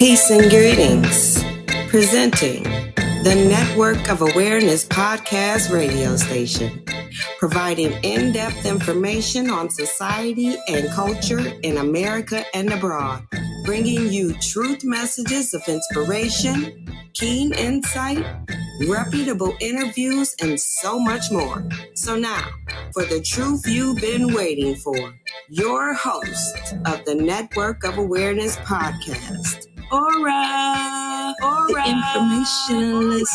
Peace and greetings. Presenting the Network of Awareness podcast radio station, providing in-depth information on society and culture in America and abroad, bringing you truth messages of inspiration, keen insight, reputable interviews, and so much more. So now, for the truth you've been waiting for, your host of the Network of Awareness podcast, ORRA, the informationalist.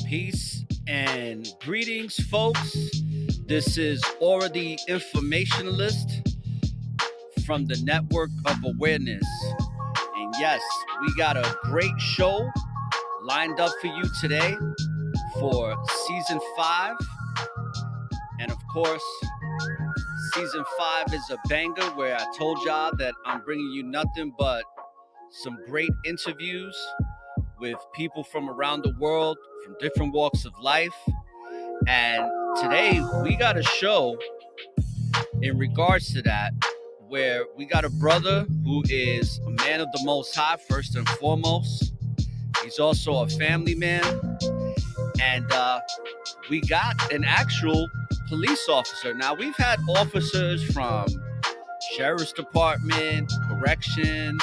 Peace and greetings, folks. This is ORRA, the informationalist from the Network of Awareness. And yes, we got a great show lined up for you today for season 5. And of course, season 5 is a banger where I told y'all that I'm bringing you nothing but some great interviews with people from around the world, from different walks of life. And today we got a show in regards to that where we got a brother who is a man of the Most High, first and foremost. He's also a family man. And we got an actual police officer. Now, we've had officers from Sheriff's Department, corrections.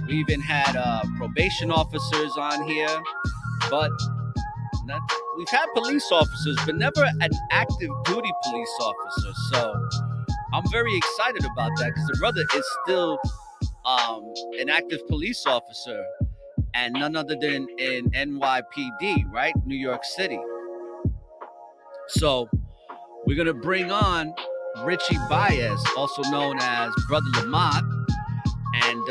We even had probation officers on here. But we've had police officers, but never an active duty police officer. So I'm very excited about that because the brother is still an active police officer, and none other than in NYPD, right? New York City. So we're going to bring on Ritchie Baez, also known as Brother Lahmad. And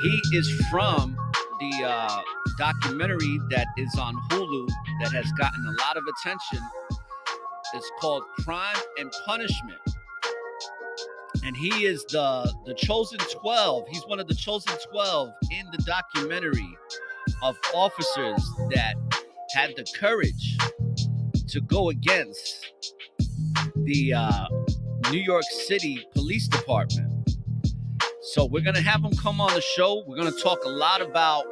he is from the documentary that is on Hulu that has gotten a lot of attention. It's called Crime and Punishment. And he is the chosen 12. He's one of the chosen 12 in the documentary of officers that had the courage to go against the New York City Police Department. So we're going to have him come on the show. We're going to talk a lot about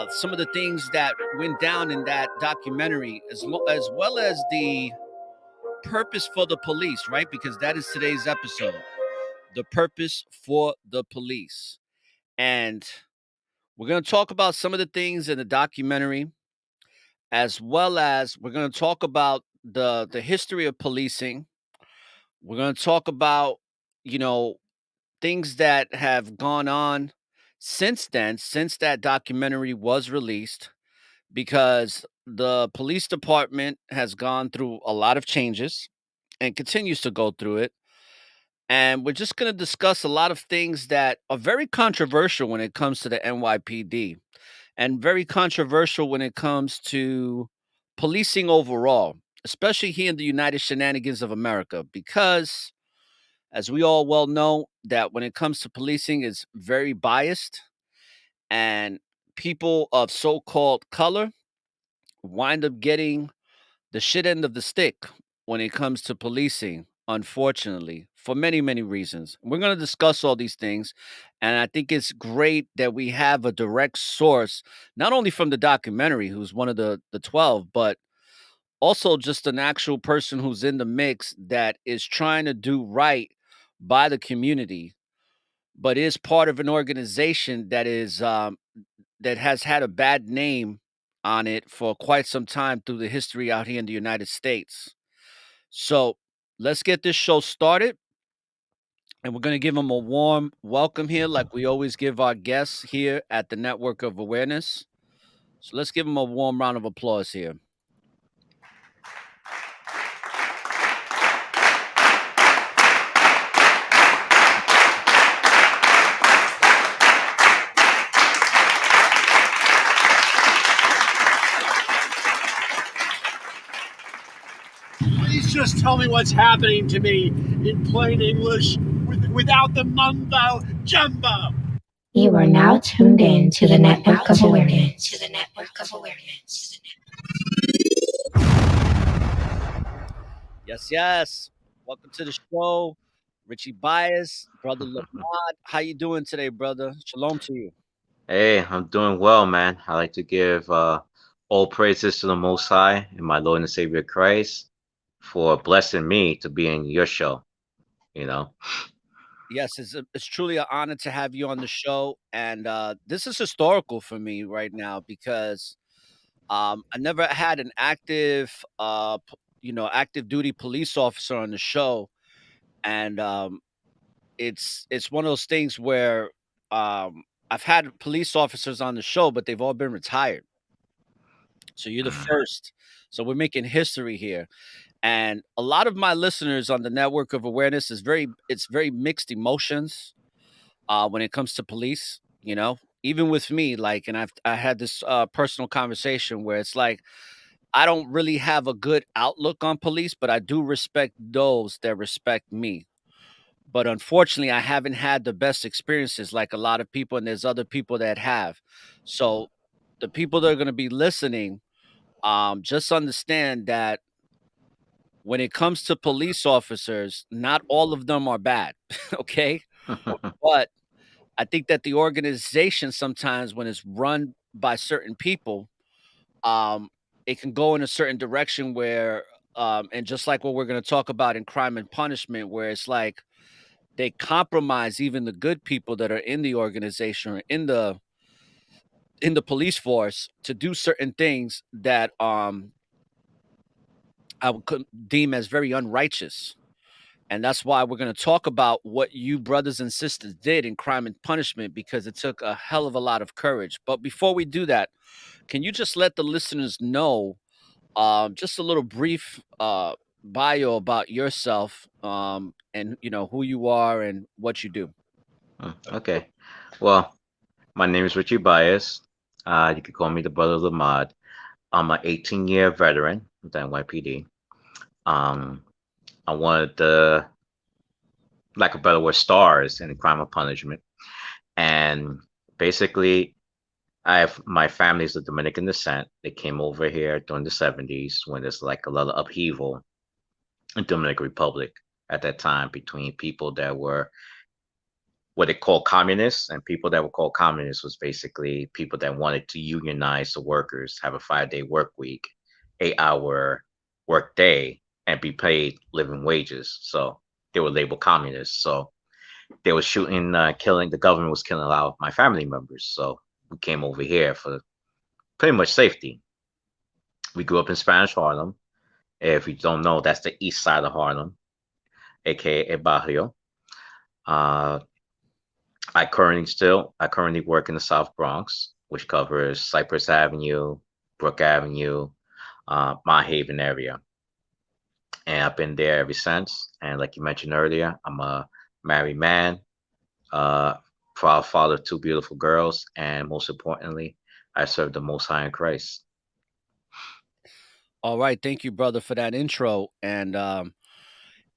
some of the things that went down in that documentary, as well as the purpose for the police, right? Because that is today's episode. The purpose for the police. And we're going to talk about some of the things in the documentary, as well as we're going to talk about the history of policing. We're going to talk about, things that have gone on since then, since that documentary was released, because the police department has gone through a lot of changes and continues to go through it. And we're just going to discuss a lot of things that are very controversial when it comes to the NYPD and very controversial when it comes to policing overall, especially here in the United Shenanigans of America, because as we all well know, that when it comes to policing, it's very biased, and people of so-called color wind up getting the shit end of the stick when it comes to policing, unfortunately, for many, many reasons. We're going to discuss all these things. And I think it's great that we have a direct source, not only from the documentary, who's one of the 12, but also just an actual person who's in the mix that is trying to do right by the community, but is part of an organization that is that has had a bad name on it for quite some time through the history out here in the United States. So let's get this show started. And we're going to give them a warm welcome here, like we always give our guests here at the Network of Awareness. So let's give them a warm round of applause here. Please just tell me what's happening to me in plain English. without the mumbo jumbo. You are now tuned in to the Network of Awareness. Yes, yes. Welcome to the show, Ritchie Baez, brother Lahmad. How you doing today, brother? Shalom to you. Hey, I'm doing well, man. I like to give all praises to the Most High and my Lord and Savior Christ for blessing me to be in your show. You know, Yes, it's truly an honor to have you on the show, and this is historical for me right now because I never had an active duty police officer on the show, and it's one of those things where I've had police officers on the show, but they've all been retired. So you're the mm, first. So we're making history here. And a lot of my listeners on the network of awareness it's very mixed emotions when it comes to police, even with me, like, and I had this personal conversation where it's like I don't really have a good outlook on police, but I do respect those that respect me. But unfortunately, I haven't had the best experiences like a lot of people, and there's other people that have. So the people that are going to be listening, just understand that when it comes to police officers, not all of them are bad, okay? But I think that the organization sometimes, when it's run by certain people, um, it can go in a certain direction where, and just like what we're going to talk about in crime and punishment, where it's like they compromise even the good people that are in the organization or in the police force to do certain things that I would deem as very unrighteous. And that's why we're going to talk about what you brothers and sisters did in crime and punishment because it took a hell of a lot of courage. But before we do that, can you just let the listeners know just a little brief bio about yourself and who you are and what you do? okay. Well, my name is Richie Baez. You can call me the brother of Lahmad. I'm an 18-year veteran with the NYPD. Um, I'm one of the, like a better word, stars in the crime of punishment. And basically, I have my family's of Dominican descent. They came over here during the 70s when there's like a lot of upheaval in Dominican Republic at that time between people that were what they call communists and people that were called communists was basically people that wanted to unionize the workers, have a 5-day work week, 8-hour work day, and be paid living wages. So they were labeled communists. So they were shooting, killing. The government was killing a lot of my family members. So we came over here for pretty much safety. We grew up in Spanish Harlem. If you don't know, that's the east side of Harlem, aka El Barrio. Uh, I currently work in the South Bronx, which covers Cypress Avenue, Brook Avenue, Mott Haven area, and I've been there ever since. And like you mentioned earlier, I'm a married man, uh, proud father of two beautiful girls, and most importantly, I serve the Most High in Christ. All right, thank you, brother, for that intro. And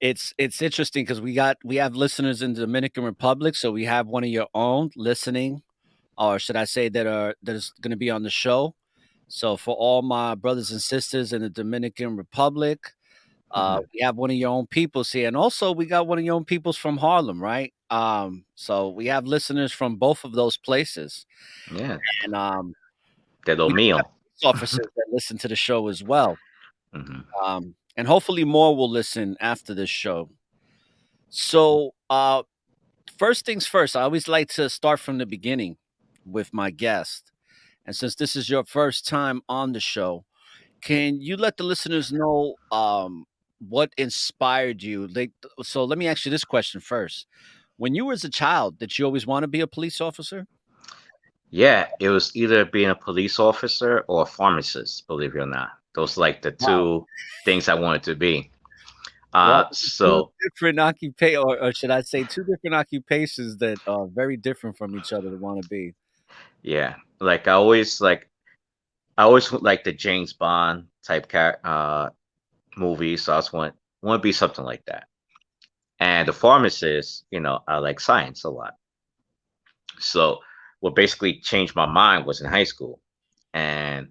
it's interesting because we have listeners in the Dominican Republic, so we have one of your own listening, or should I say that is going to be on the show. So for all my brothers and sisters in the Dominican Republic, we have one of your own peoples here, and also we got one of your own peoples from Harlem, right? So we have listeners from both of those places, Yeah, and de lo we do have mío. police officers that listen to the show as well. Hmm. And hopefully more will listen after this show. So, first things first, I always like to start from the beginning with my guest. And since this is your first time on the show, can you let the listeners know what inspired you? So let me ask you this question first. When you were as a child, did you always want to be a police officer? Yeah, it was either being a police officer or a pharmacist, believe it or not. Those are like the Wow. two things I wanted to be. Well, two So different occupations, or should I say, two different occupations that are very different from each other to want to be. yeah, I always like the James Bond type movies. So I just want to be something like that. And the pharmacists, I like science a lot. So what basically changed my mind was in high school. And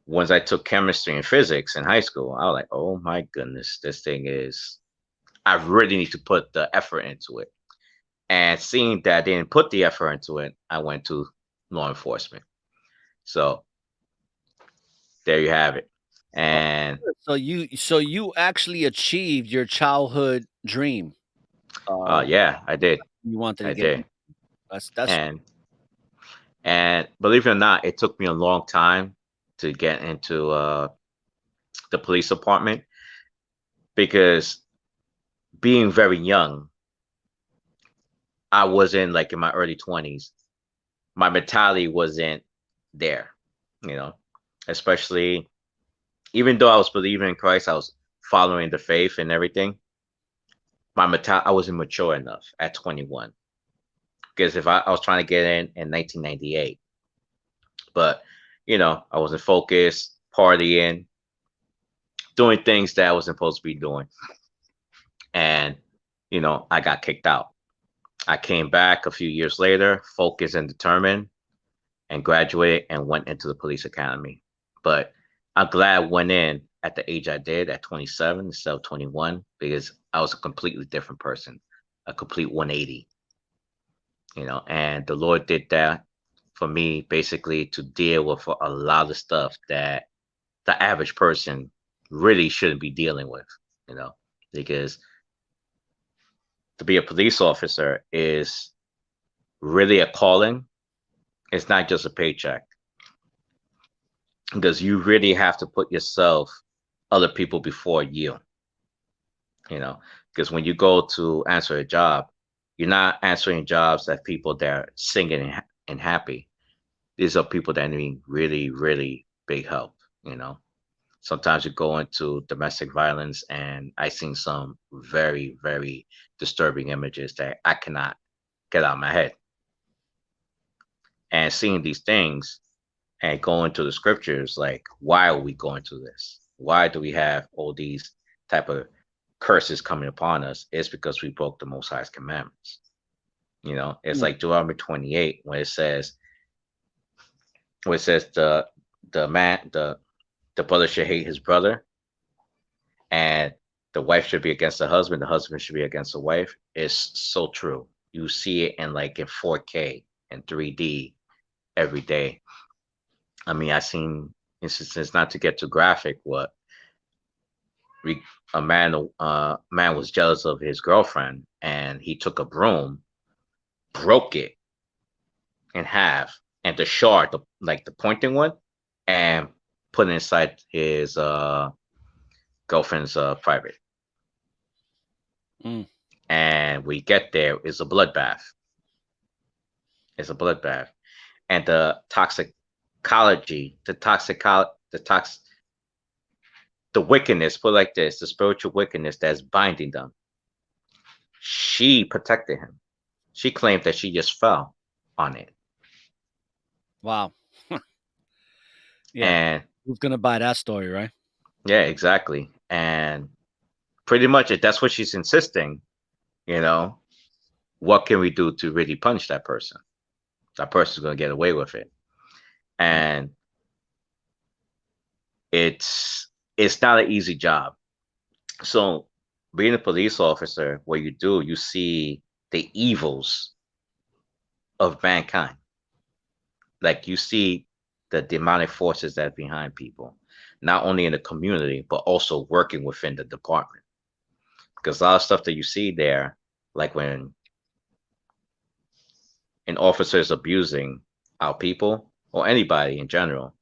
once I took chemistry and physics in high school, I was like, oh my goodness, this thing is, I really need to put the effort into it. And seeing that I didn't put the effort into it, I went to law enforcement. So there you have it. Oh, And so you actually achieved your childhood dream. Uh, yeah, I did. you wanted to I get did. that's And believe it or not, it took me a long time to get into the police department because being very young, I wasn't like in my early 20s. My mentality wasn't there, you know, especially even though I was believing in Christ, I was following the faith and everything. I wasn't mature enough at 21 because if I was trying to get in 1998, but I wasn't focused, partying, doing things that I wasn't supposed to be doing, and I got kicked out. I came back a few years later, focused and determined, and graduated and went into the police academy. But I'm glad I went in at the age I did at 27 instead of 21 because I was a completely different person, a complete 180, and the Lord did that for me basically to deal with a lot of stuff that the average person really shouldn't be dealing with, you know, because to be a police officer is really a calling. It's not just a paycheck because you really have to put yourself, other people before you know, because when you go to answer a job, you're not answering jobs that people that are singing and happy. These are people that need really, really big help, you know. Sometimes you go into domestic violence, and I seen some very, very disturbing images that I cannot get out of my head. And seeing these things and going to the scriptures, like, why are we going through this? Why do we have all these type of curses coming upon us? It's because we broke the Most High's commandments. It's Mm. like Deuteronomy 28 when it says the brother should hate his brother, and the wife should be against the husband should be against the wife. It's so true. You see it in 4K and 3D every day. I mean, I seen instances, not to get too graphic, what a man was jealous of his girlfriend, and he took a broom, broke it in half, and the shard, like the pointing one, and put it inside his girlfriend's private. Mm. And we get there is a bloodbath. It's a bloodbath, and the toxicology, the wickedness. Put it like this: the spiritual wickedness that's binding them. She protected him. She claimed that she just fell on it, Wow. Yeah. and Who's gonna buy that story, right? yeah, exactly. And pretty much, if that's what she's insisting, you know, what can we do to really punish that person? That person's going to get away with it, Mm. and it's not an easy job. So, being a police officer, what you see the evils of mankind. Like you see the demonic forces that are behind people, not only in the community but also working within the department. Because a lot of stuff that you see there, like when an officer is abusing our people or anybody in general,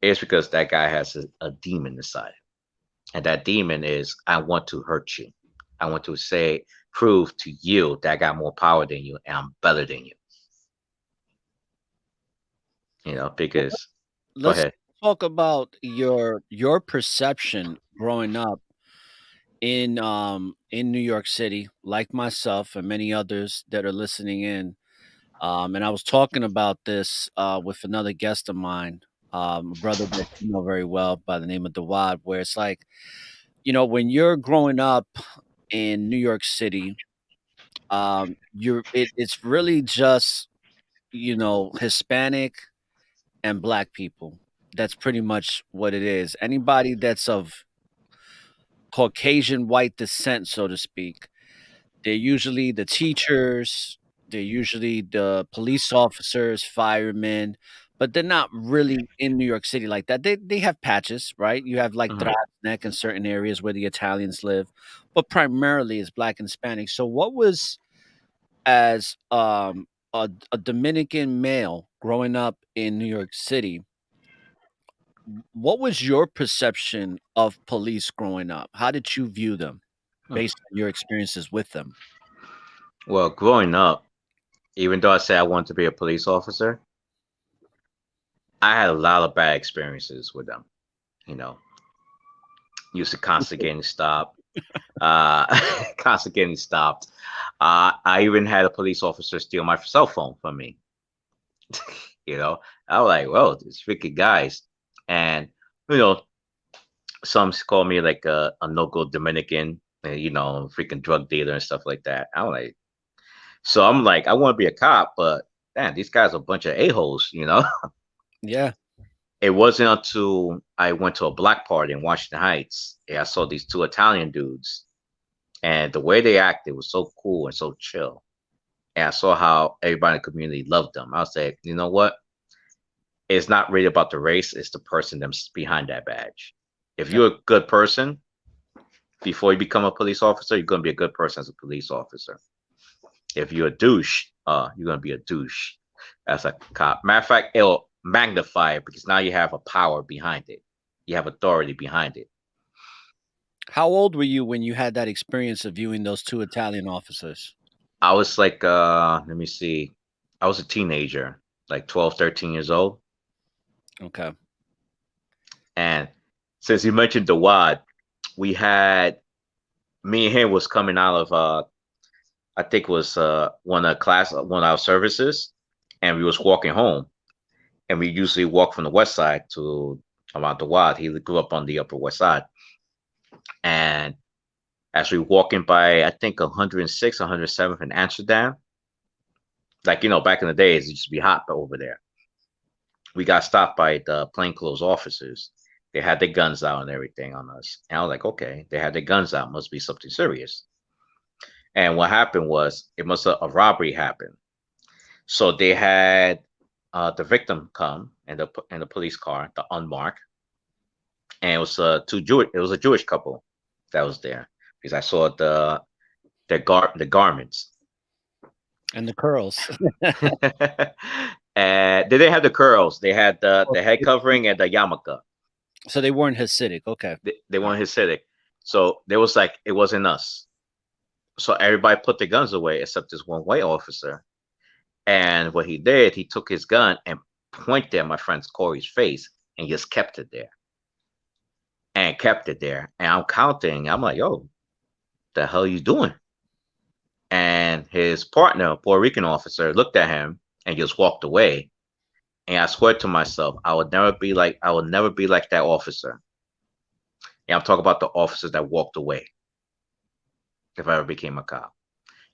is because that guy has a demon inside. And that demon is, I want to hurt you. I want to prove to you that I got more power than you and I'm better than you. Well, Because go let's ahead. talk about your perception growing up in New York City, like myself and many others that are listening in. And I was talking about this with another guest of mine, a brother that you know very well by the name of Dawad, where it's like, when you're growing up in New York City, it's really just Hispanic and black people. That's pretty much what it is. Anybody that's of Caucasian white descent, so to speak, they're usually the teachers, they're usually the police officers, firemen, but they're not really in New York City like that. They have patches, right? You have like Mhm. Neck in certain areas where the Italians live, but primarily it's black and Hispanic. So what was as a Dominican male growing up in New York City, what was your perception of police growing up? How did you view them based on your experiences with them? Well, growing up, even though I said I wanted to be a police officer, I had a lot of bad experiences with them. You know, used to constantly getting stopped. Uh, constantly getting stopped. I even had a police officer steal my cell phone from me. You know, I was like, "Whoa, these freaking guys!" And you know, some call me like a no-go Dominican, freaking drug dealer and stuff like that. I'm like, I want to be a cop, but man, these guys are a bunch of a-holes, you know? Yeah. It wasn't until I went to a black party in Washington Heights, I saw these two Italian dudes, and the way they acted was so cool and so chill. And I saw how everybody in the community loved them. I was like, you know what? It's not really about the race, it's the person that's behind that badge. If you're a good person, before you become a police officer, you're going to be a good person as a police officer. If you're a douche, you're going to be a douche as a cop. Matter of fact, it'll magnify it because now you have a power behind it. You have authority behind it. How old were you when you had that experience of viewing those two Italian officers? I was like, let me see. I was a teenager, like 12, 13 years old. Okay. And since you mentioned the WAD, we had, me and him was coming out of, I think it was one of our services, and we was walking home. And we usually walk from the west side to around the WAD. He grew up on the Upper West Side. And as we walking by, I think 106, 107th in Amsterdam, like, back in the days, it used to be hot over there. We got stopped by the plainclothes officers. They had their guns out and everything on us. And I was like, okay, they had their guns out. Must be something serious. And what happened was, it must have a robbery happened. So they had the victim come in the police car, the unmarked, and it was It was a Jewish couple that was there because I saw the garments. And the curls. And they didn't have the curls. They had the head covering and the yarmulke. So they weren't Hasidic. Okay. They weren't Hasidic. So there was like, it wasn't us. So everybody put their guns away except this one white officer. And what he did, he took his gun and pointed at my friend Corey's face and just kept it there. And kept it there. And I'm counting. I'm like, yo, the hell are you doing? And his partner, a Puerto Rican officer, looked at him and just walked away. And I swear to myself, I would never be like that officer. And I'm talking about the officers that walked away if I ever became a cop.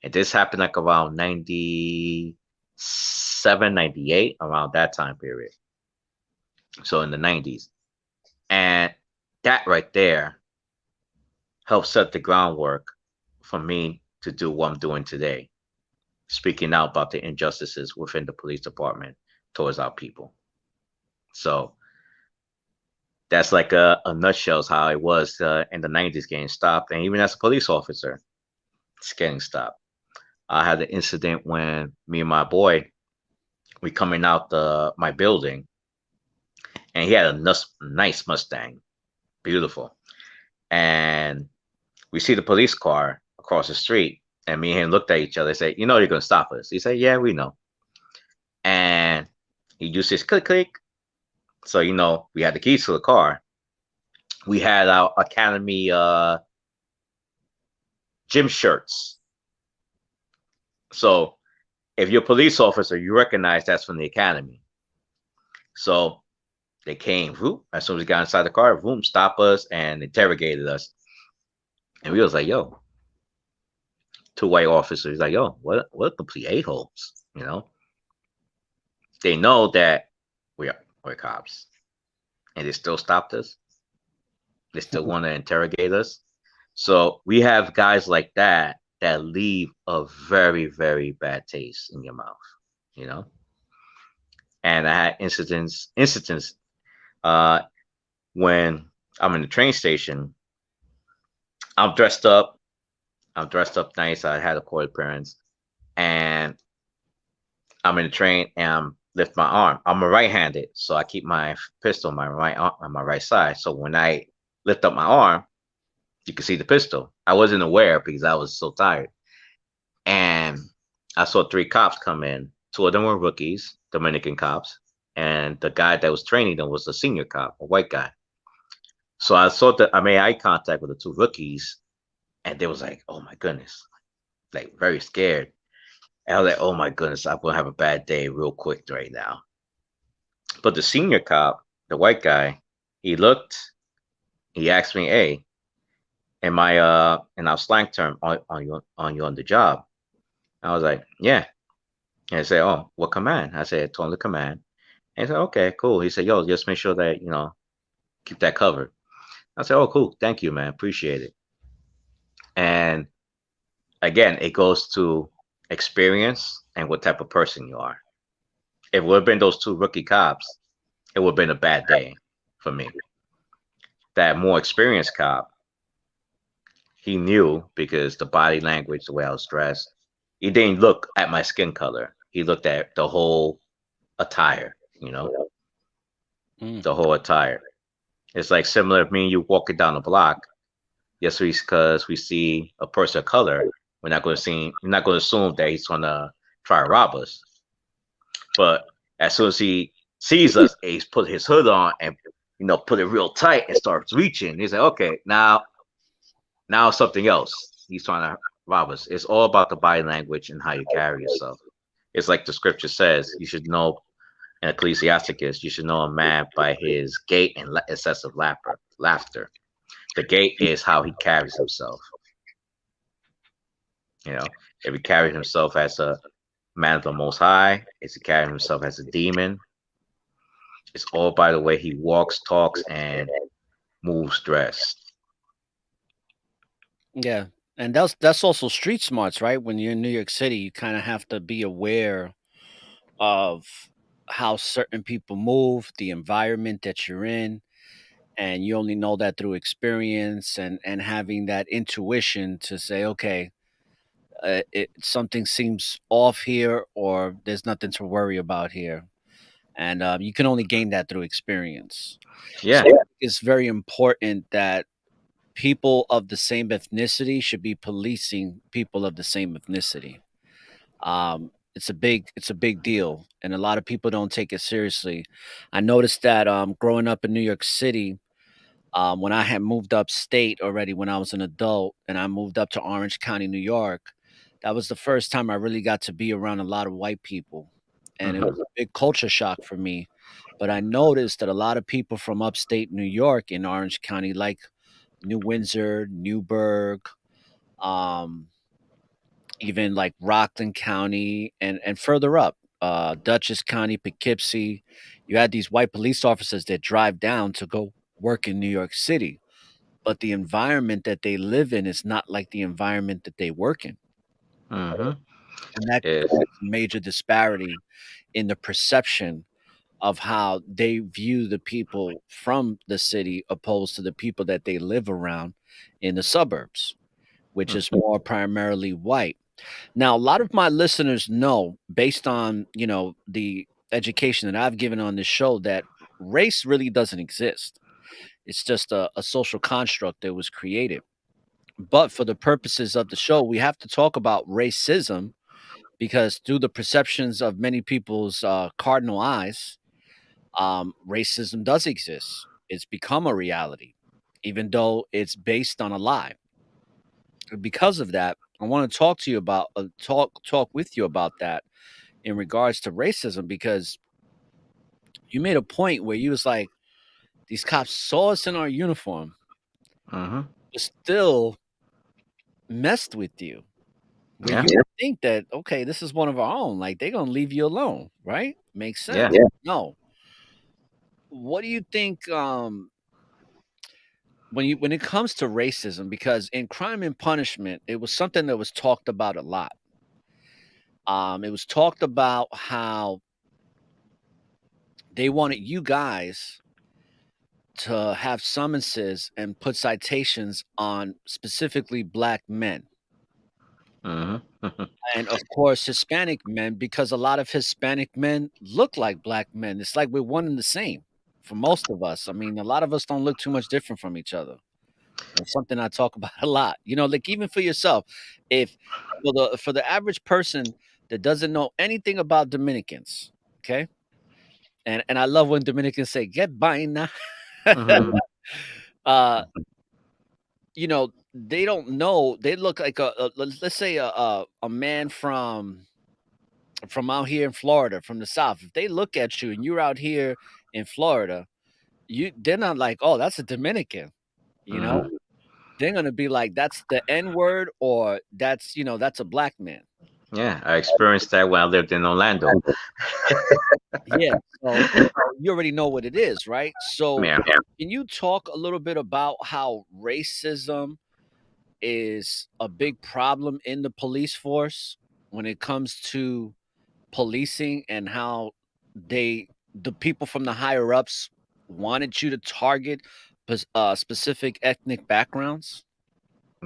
And this happened like around 97, 98, around that time period. So in the 90s. And that right there helped set the groundwork for me to do what I'm doing today, speaking out about the injustices within the police department towards our people. So that's like a nutshell how it was in the 90s getting stopped. And even as a police officer, it's getting stopped. I had an incident when me and my boy, we coming out my building, and he had a nice Mustang, beautiful. And we see the police car across the street, and me and him looked at each other and said, "You know you're gonna stop us." He said, "Yeah, we know." And he used his click. So we had the keys to the car. We had our academy gym shirts. So if you're a police officer, you recognize that's from the academy. So they came, whoop, as soon as we got inside the car, boom, stop us and interrogated us. And we was like, yo, two white officers. Like, yo, what complete a-holes, you know? They know that we're cops, and they still stopped us. They still want to interrogate us. So we have guys like that leave a very, very bad taste in your mouth, you know. And I had incidents uh, when I'm in the train station. I'm dressed up. I'm dressed up nice. I had a court appearance, and I'm in the train and I'm lift my arm. I'm a right-handed, so I keep my pistol on my right arm, on my right side. So when I lift up my arm, you can see the pistol. I wasn't aware because I was so tired. And I saw three cops come in. Two of them were rookies, Dominican cops, and the guy that was training them was a senior cop, a white guy. So I made eye contact with the two rookies, and they was like, "Oh my goodness," like very scared. And I was like, "Oh my goodness, I'm gonna have a bad day real quick right now." But the senior cop, the white guy, he looked, he asked me, "Hey, am I in our slang term on you on the job?" I was like, "Yeah." And he said, "Oh, what command?" I said, "Told him the command." And he said, "Okay, cool." He said, "Yo, just make sure that keep that covered." I said, "Oh, cool, thank you, man, appreciate it." And again, it goes to experience and what type of person you are. If it would have been those two rookie cops, it would have been a bad day for me. That more experienced cop, he knew because the body language, the way I was dressed, he didn't look at my skin color. He looked at the whole attire, Mm. the whole attire. It's like similar to me and you walking down the block. Yes, because we see a person of color, we're not going to assume that he's going to try to rob us. But as soon as he sees us, he's put his hood on and put it real tight and starts reaching. He's like, okay, now something else. He's trying to rob us. It's all about the body language and how you carry yourself. It's like the scripture says, you should know in Ecclesiasticus, you should know a man by his gait and excessive laughter. The gait is how he carries himself. If he carries himself as a man of the Most High, is he carrying himself as a demon? It's all by the way he walks, talks, and moves dressed. Yeah. And that's also street smarts, right? When you're in New York City, you kind of have to be aware of how certain people move, the environment that you're in, and you only know that through experience and having that intuition to say, okay, something seems off here, or there's nothing to worry about here, and you can only gain that through experience. So Yeah. I think it's very important that people of the same ethnicity should be policing people of the same ethnicity. It's a big deal, and a lot of people don't take it seriously. I noticed that growing up in New York City, when I had moved upstate already when I was an adult, and I moved up to Orange County, New York, that was the first time I really got to be around a lot of white people, and it was Hmm. a big culture shock for me. But I noticed that a lot of people from upstate New York in Orange County, like New Windsor, Newburgh, um, even like Rockland County and further up, Dutchess County, Poughkeepsie. You had these white police officers that drive down to go work in New York City, but the environment that they live in is not like the environment that they work in, Hmm. and that Is creates a major disparity in the perception of how they view the people from the city opposed to the people that they live around in the suburbs, which is more primarily white. Now, a lot of my listeners know, based on the education that I've given on this show, that race really doesn't exist. It's just a social construct that was created. But for the purposes of the show, we have to talk about racism because through the perceptions of many people's cardinal eyes, racism does exist. It's become a reality, even though it's based on a lie. Because of that, I want to talk to you about talk with you about that in regards to racism, because you made a point where you was like, these cops saw us in our uniform, hmm but still messed with you. where Yeah. you would think that, okay, this is one of our own, like they're gonna leave you alone, right? Makes Yeah. sense. No. What do you think when it comes to racism, because in Crime and Punishment, it was something that was talked about a lot. It was talked about how they wanted you guys to have summonses and put citations on specifically black men. Hmm. And of course, Hispanic men, because a lot of Hispanic men look like black men. It's like we're one and the same for most of us. I mean, a lot of us don't look too much different from each other. It's something I talk about a lot. You know, like even for yourself, if for the average person that doesn't know anything about Dominicans, okay, and I love when Dominicans say "get vaina," Hmm. uh, you know, they don't know. They look like let's say a man from out here in Florida, from the South. If they look at you and you're out here in Florida, they're not like, oh, that's a Dominican, you know. Hmm. They're gonna be like, that's the N word, or that's that's a black man. Yeah, I experienced that when I lived in Orlando. Yeah. So you already know what it is, right? So Yeah. can you talk a little bit about how racism is a big problem in the police force when it comes to policing, and how the people from the higher ups wanted you to target specific ethnic backgrounds?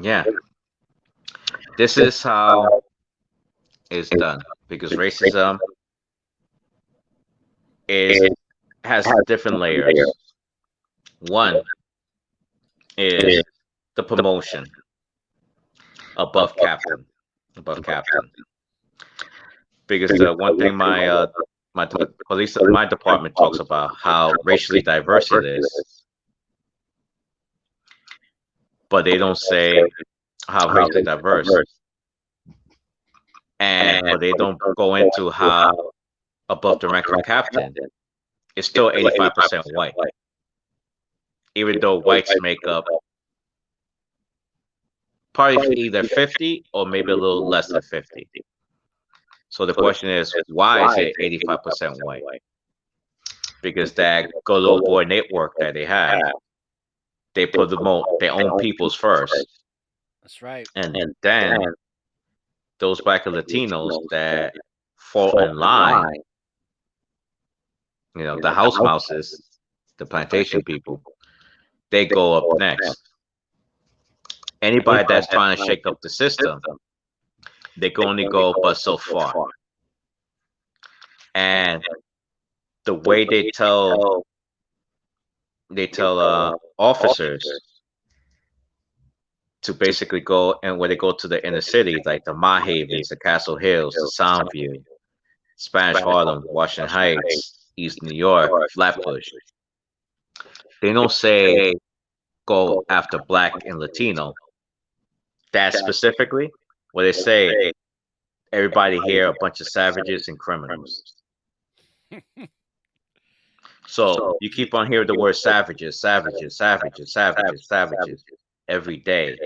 Yeah. This is how it's done because racism is has different layers. One is the promotion above captain, above captain. Because the one thing my department talks about how racially diverse it is, but they don't say how racially diverse, and but they don't go into how above the rank of captain, it's still 85% white, even though whites make up probably either 50 or maybe a little less than 50. So the question is, why is it 85% white? Because that good old boy network that they have, they promote their own peoples first, That's right. and then those black and Latinos that fall in line, the house mouses, the plantation people, they go up next. Anybody that's trying to shake up the system, they can only go but so far. And the way they tell officers to basically go, and when they go to the inner city, like the Mah Havens, the Castle Hills, the Soundview, Spanish Harlem, Washington Heights, East New York, Flatbush, they don't say go after black and Latino. That specifically, what they say, everybody here a bunch of savages and criminals. So you keep on hearing the word savages, savages, savages, savages, savages every day.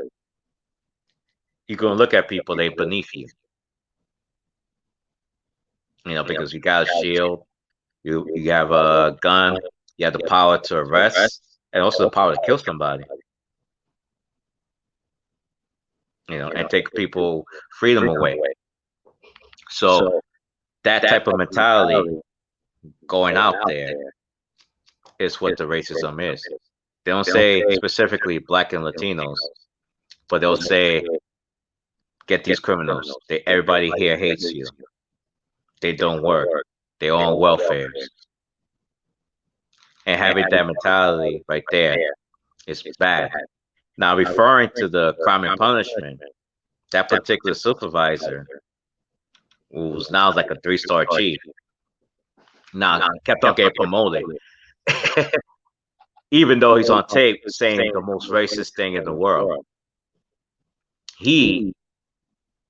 You're gonna look at people they beneath you, because you got a shield, you have a gun, you have the power to arrest, and also the power to kill somebody, and take people freedom away. So that type of mentality going out there is what the racism is. They don't say specifically black and Latinos, but they'll say get these criminals. Everybody here hates you. They don't work. They're on welfare. And having that mentality right there is bad. Now, referring to the crime and punishment, that particular supervisor, who was now like a 3-star chief, now kept on getting promoted, even though he's on tape saying the most racist thing in the world. He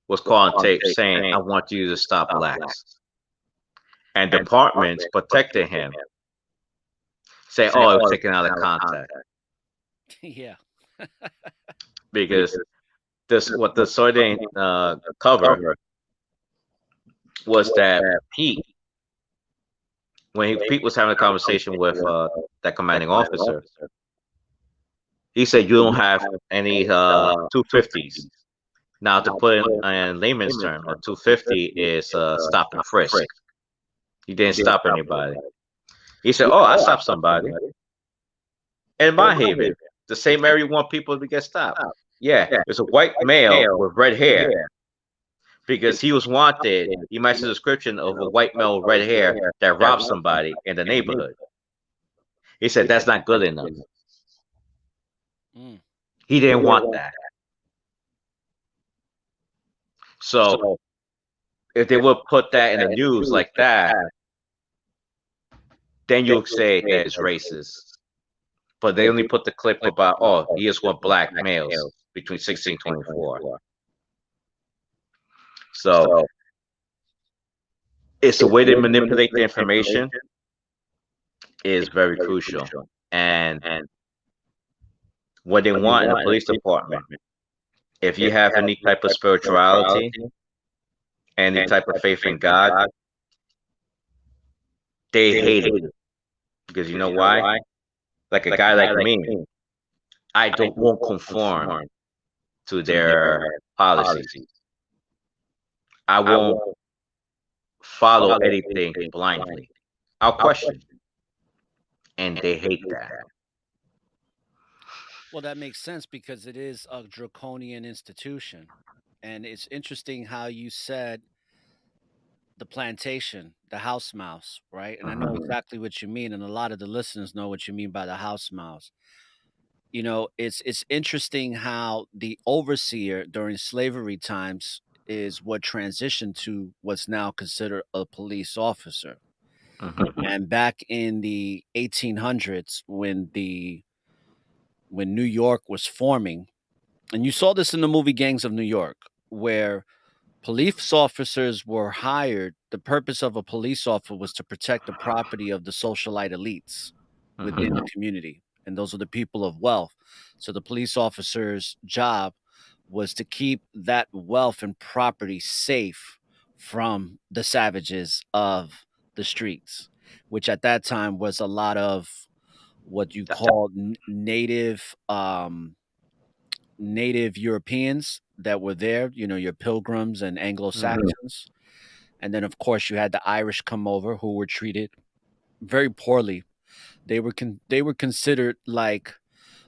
was caught on tape saying, I want you to stop blacks. And departments protected him, say, oh, it was taken out of context. Yeah. Because this what the story didn't cover was that Pete was having a conversation with that commanding officer, he said you don't have any 250s. Now, to put in layman's term, a 250 is stop and frisk. He didn't stop anybody. He said, "Oh, I stopped somebody in my Haven, the same area you want people to get stopped. Yeah, it's a white male with red hair because he was wanted. He matched the description of a white male with red hair that robbed somebody in the neighborhood." He said that's not good enough. Mm. He didn't want that. So if they would put that in the news like that, then you'll say that it's racist. But they only put the clip about, oh, he just want black males between 16 and 24. So it's a way to manipulate the information is very crucial. And what they want in the police department, if you have any type of spirituality, any type of faith in God, they hate it. Because you know why? Like a guy like me, I won't conform to their policies. I won't follow anything blindly. I'll question. And they hate that. Well, that makes sense because it is a draconian institution. And it's interesting how you said the plantation, the house mouse, right? And I know exactly what you mean, and a lot of the listeners know what you mean by the house mouse. You know, it's interesting how the overseer during slavery times is what transitioned to what's now considered a police officer. And back in the 1800s, when New York was forming, and you saw this in the movie Gangs of New York, where police officers were hired. The purpose of a police officer was to protect the property of the socialite elites within the community, and those are the people of wealth. So the police officer's job was to keep that wealth and property safe from the savages of the streets, which at that time was a lot of what you call native Europeans that were there, you know, your pilgrims and Anglo-Saxons. And then of course you had the Irish come over who were treated very poorly. They were considered like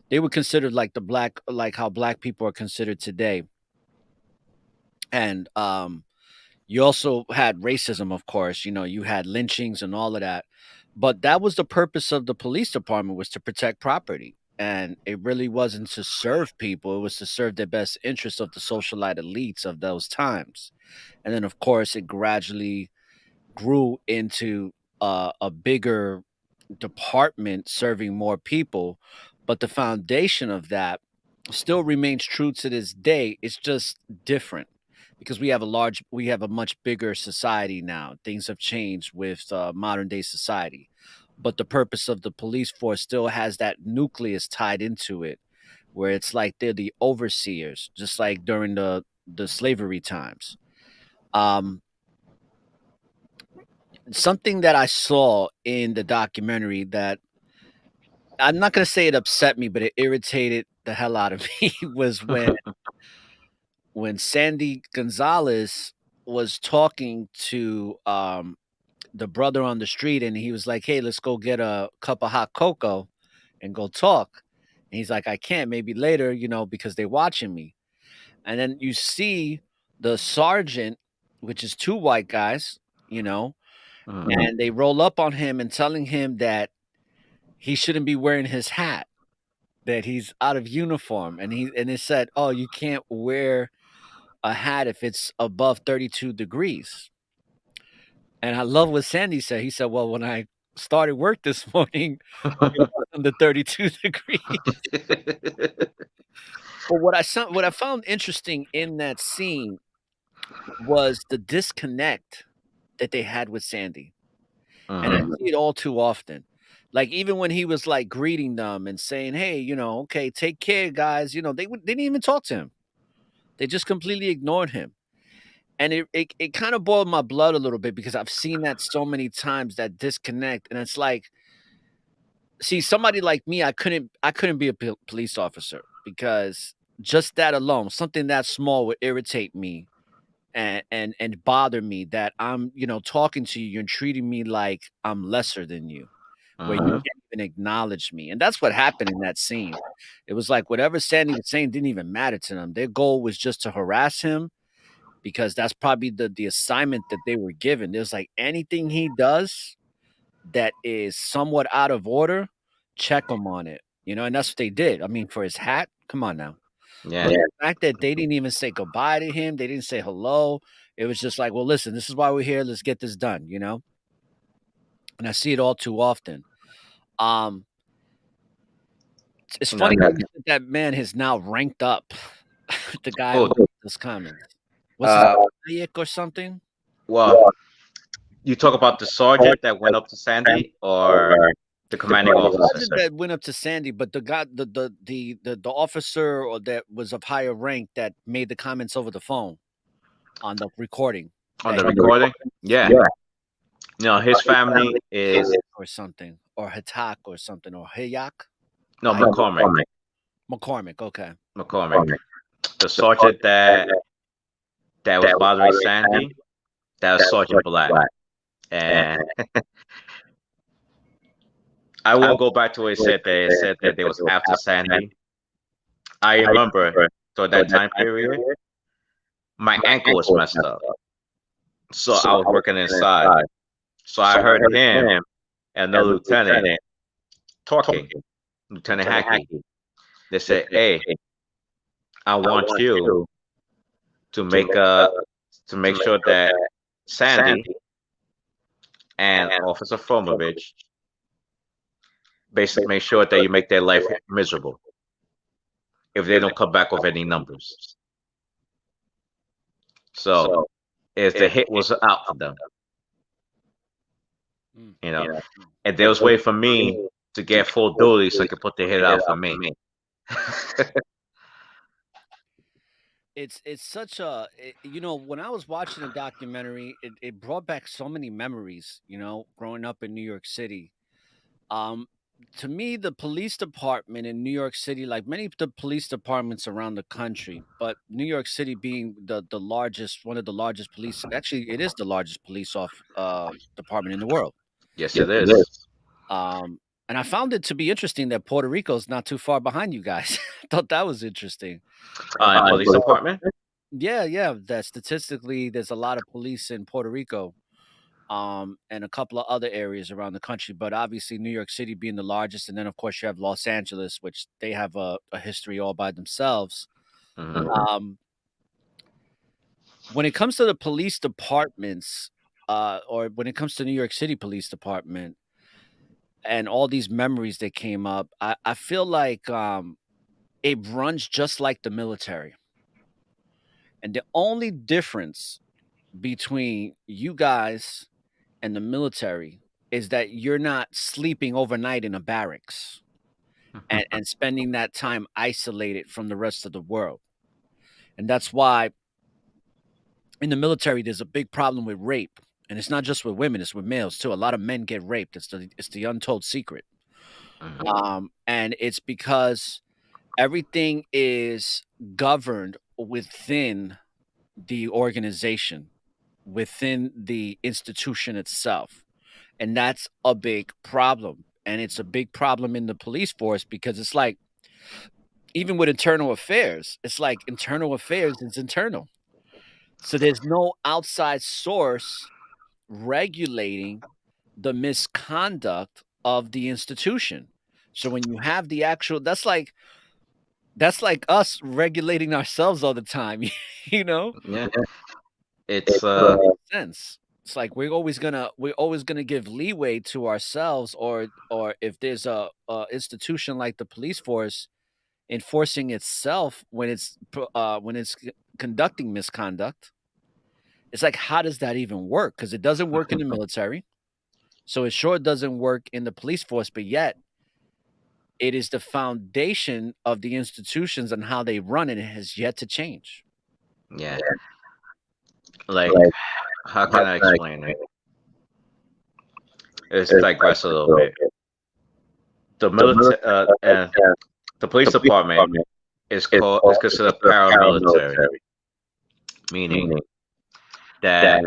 the black, like how black people are considered today. And you also had racism, of course, you know, you had lynchings and all of that. But that was the purpose of the police department, was to protect property. And it really wasn't to serve people, it was to serve the best interests of the socialite elites of those times. And then of course it gradually grew into a bigger department serving more people, but the foundation of that still remains true to this day. It's just different because we have a much bigger society now. Things have changed with modern day society, but the purpose of the police force still has that nucleus tied into it, where it's like they're the overseers, just like during the slavery times. Um, Something that I saw in the documentary that I'm not gonna say it upset me, but it irritated the hell out of me was when Sandy Gonzalez was talking to the brother on the street, and he was like, "Hey, let's go get a cup of hot cocoa and go talk." And he's like, "I can't. Maybe later, you know, because they're watching me." And then you see the sergeant, which is two white guys, you know, and they roll up on him and telling him that he shouldn't be wearing his hat, that he's out of uniform, and it said, "Oh, you can't wear a hat if it's above 32 degrees." And I love what Sandy said. He said, "Well, when I started work this morning, it was under 32 degrees." But what I found interesting in that scene was the disconnect that they had with Sandy. And I see it all too often. Like, even when he was, like, greeting them and saying, "Hey, you know, okay, take care, guys," you know, they didn't even talk to him. They just completely ignored him. And it kind of boiled my blood a little bit because I've seen that so many times, that disconnect. And it's like, see, somebody like me, I couldn't be a police officer, because just that alone, something that small would irritate me and bother me, that I'm, talking to you and treating me like I'm lesser than you, where you Mm-hmm. can't even acknowledge me. And that's what happened in that scene. It was like whatever Sandy was saying didn't even matter to them. Their goal was just to harass him, because that's probably the assignment that they were given. There's like anything he does that is somewhat out of order, check him on it. And that's what they did. I mean, for his hat, come on now. Yeah. But the fact that they didn't even say goodbye to him, they didn't say hello. It was just like, well, listen, this is why we're here. Let's get this done. And I see it all too often. Um, it's No, funny that man has now ranked up. The guy oh, who made those comments. Was his uh, Hayek or something? well, you talk about the sergeant that went up to Sandy, or the commanding officer? Sergeant that went up to Sandy, but the guy, the officer, or that was of higher rank, that made the comments over the phone on the recording, On that the he recording? Yeah. No, his family is or something, or Hatak or something, or Hayak, no McCormick. McCormick. Okay. McCormick. The sergeant that was bothering Sandy, that was Sergeant Black. And I won't go back to what it said that they was after Sandy. I remember during that time period, my ankle was messed up. So I was working inside. So I heard him and the lieutenant talking, Lieutenant Hackey. They said, "Hey, I want you to make sure that Sandy and Officer Fromovich basically make sure that you make their life miserable if they don't come back with any numbers." So if the hit was out for them, Mm. and they was waiting for me to get full duty so I could put the hit out for me. It's such when I was watching the documentary, it brought back so many memories. Growing up in New York City. Um, to me, the police department in New York City, like many of the police departments around the country, but New York City being the largest, one of the largest police, actually, it is the largest police department in the world. Yes, it is. Um, and I found it to be interesting that Puerto Rico is not too far behind you guys. I thought that was interesting. In police department? Yeah, yeah. That statistically, there's a lot of police in Puerto Rico, and a couple of other areas around the country. But obviously, New York City being the largest, and then of course you have Los Angeles, which they have a history all by themselves. Mhm. Um, when it comes to the police departments, or when it comes to New York City Police Department and all these memories that came up, I feel like it runs just like the military. And the only difference between you guys and the military is that you're not sleeping overnight in a barracks and spending that time isolated from the rest of the world. And that's why in the military there's a big problem with rape. And it's not just with women, it's with males too. A lot of men get raped. It's the untold secret. Mhm. And it's because everything is governed within the organization, within the institution itself. And that's a big problem. And it's a big problem in the police force, because it's like, even with internal affairs, it's like internal affairs is internal. So there's no outside source regulating the misconduct of the institution. So when you have the actual, that's like us regulating ourselves all the time, you know? Yeah. It's Makes sense. It's like we're always gonna give leeway to ourselves, or if there's a institution like the police force enforcing itself when it's conducting misconduct. It's like, how does that even work? Because it doesn't work in the military, so it sure doesn't work in the police force. But yet, it is the foundation of the institutions and how they run, and it has yet to change. Yeah. Like, how can I explain it? Let's digress a little bit. The military, the police department is considered paramilitary, meaning that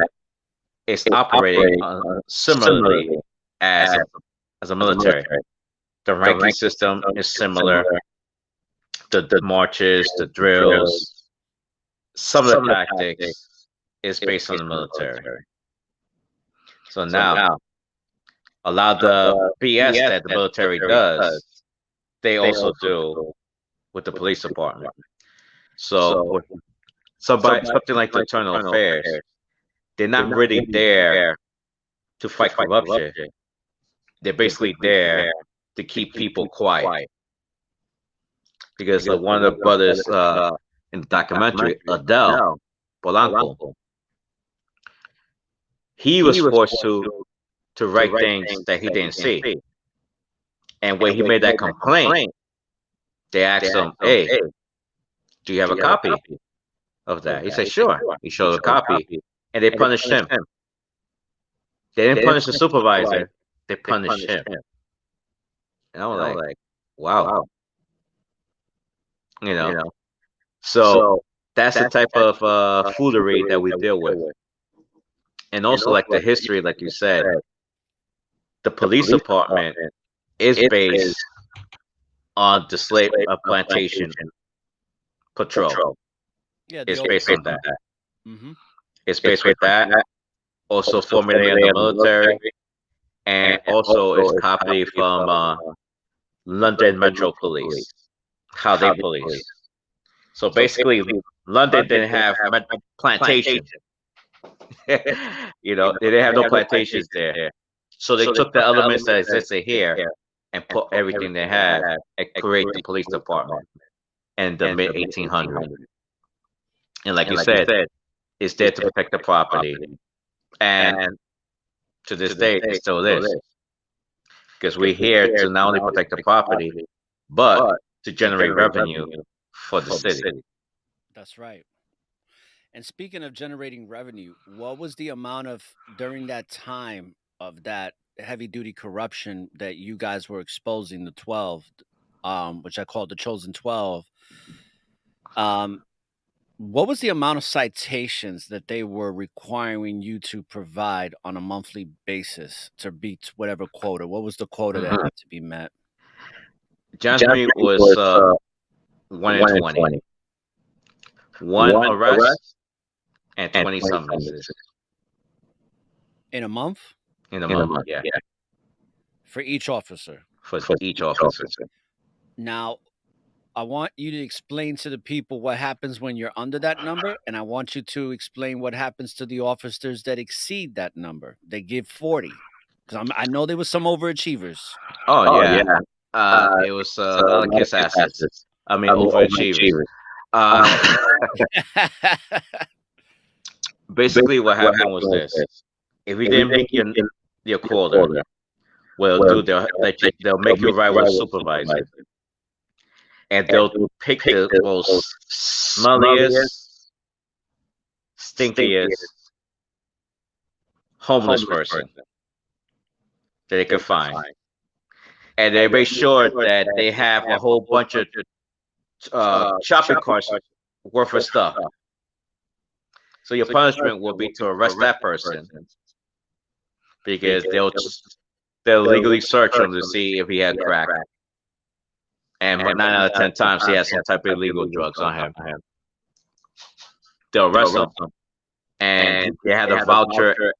it's operating similarly as a military. The ranking system is similar. The marches, the drills, some of the tactics is based on the military. So now, a lot of the BS that the military does, they also do with the police department. So with something like the internal affairs, they're not really there to fight corruption. They're basically there to keep people quiet. Because one of the brothers in the documentary, Adele Polanco, he was forced to write things that he didn't see. And when he made that complaint, they asked him, "Hey, do you have a copy of that?" He said, "Sure." He showed a copy, and they punished him. They didn't punish the supervisor; they punished him. And I was like, "Wow," you know. So that's the type of foolery that we deal with, and also like the history, like you said, the police department is based on the slave plantation patrol. Yeah, It's the old. based on that. Mm-hmm. It's based with that. Also formulated in the military, and also it's copied from London Metro Police, how they police. So basically, London didn't have plantation. You know, they didn't have no plantations there. So they took the elements that existed here and put everything they had and create the police department in the mid 1800s. And like you said, it's there to protect the property. And to this day, it still is. Because we're here to not only protect the property, but to generate revenue for the city. That's right. And speaking of generating revenue, what was the amount of during that time of that heavy duty corruption that you guys were exposing the 12, which I called the chosen 12? Um, what was the amount of citations that they were requiring you to provide on a monthly basis to beat whatever quota? What was the quota that had to be met? January was 1 in 20. One arrest and 20 summonses In a month in a month. Yeah, for each officer. for each officer. Now, I want you to explain to the people what happens when you're under that number, and I want you to explain what happens to the officers that exceed that number. They give 40. Because I know there was some overachievers. Oh yeah, it was a lot of kiss asses. I mean overachievers. Uh, Basically, what happened was this: if you didn't meet your quota, well, they'll make you ride with a supervisor, and they'll pick the most smelliest, stinkiest homeless person that they could find, and they make sure that they have a whole bunch of shopping carts worth of stuff. So your punishment will be to arrest that person because they'll legally search him to see if he had crack, and 9 out of 10 times he has some type of illegal drugs on him. They'll arrest him, and they had to voucher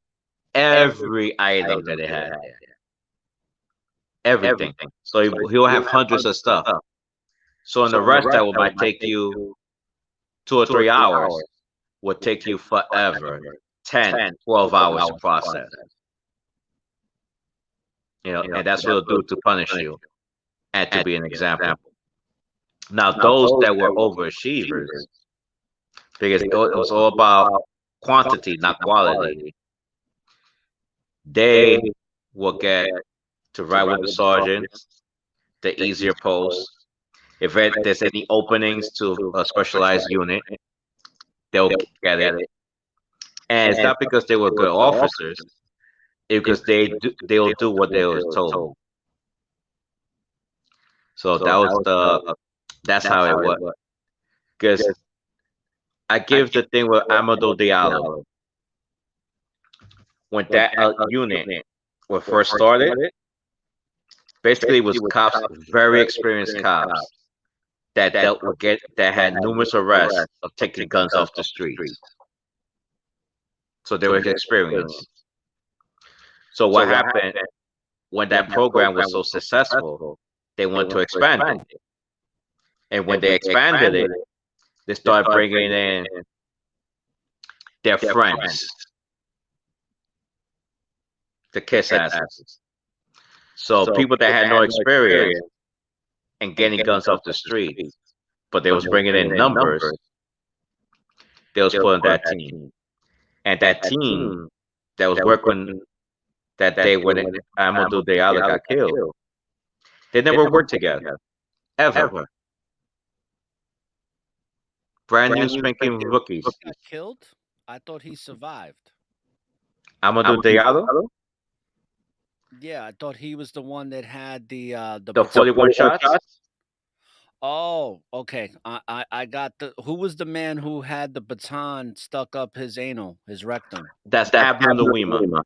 every item that they had there. Everything. So he'll have hundreds of stuff. So an arrest that might take you 2 or 3 hours would take you forever, 10, 12 hours to process. You know, and that's what it'll do to punish you and to be an example. Now, those that were overachievers, because it was all about quantity, not quality, they will get to ride with the sergeant, the easier post. If there's any openings to a specialized unit, they'll get it. And it's not because they were good officers, it's because they'll do what they was told. So that's how it was. Because I give the thing with Amadou Diallo when that unit was first started. Basically, it was cops, very experienced cops that that had numerous arrests of taking guns off the streets. So they were experienced. So what happened when that program was so successful? They wanted to expand it, and when they expanded it, they started bringing in their friends, the kiss asses. So people that had no experience in getting guns off the streets, but they was bringing in numbers, they was putting that team. And that team that was working that day when Amadou Diallo got killed, they never worked together, ever. Brand new spanking rookies. He got killed? I thought he survived. Amadou Diallo, Yeah, I thought he was the one that had the the 41 shots. Oh, okay. I got the. Who was the man who had the baton stuck up his anal, his rectum? That's Abner Louima.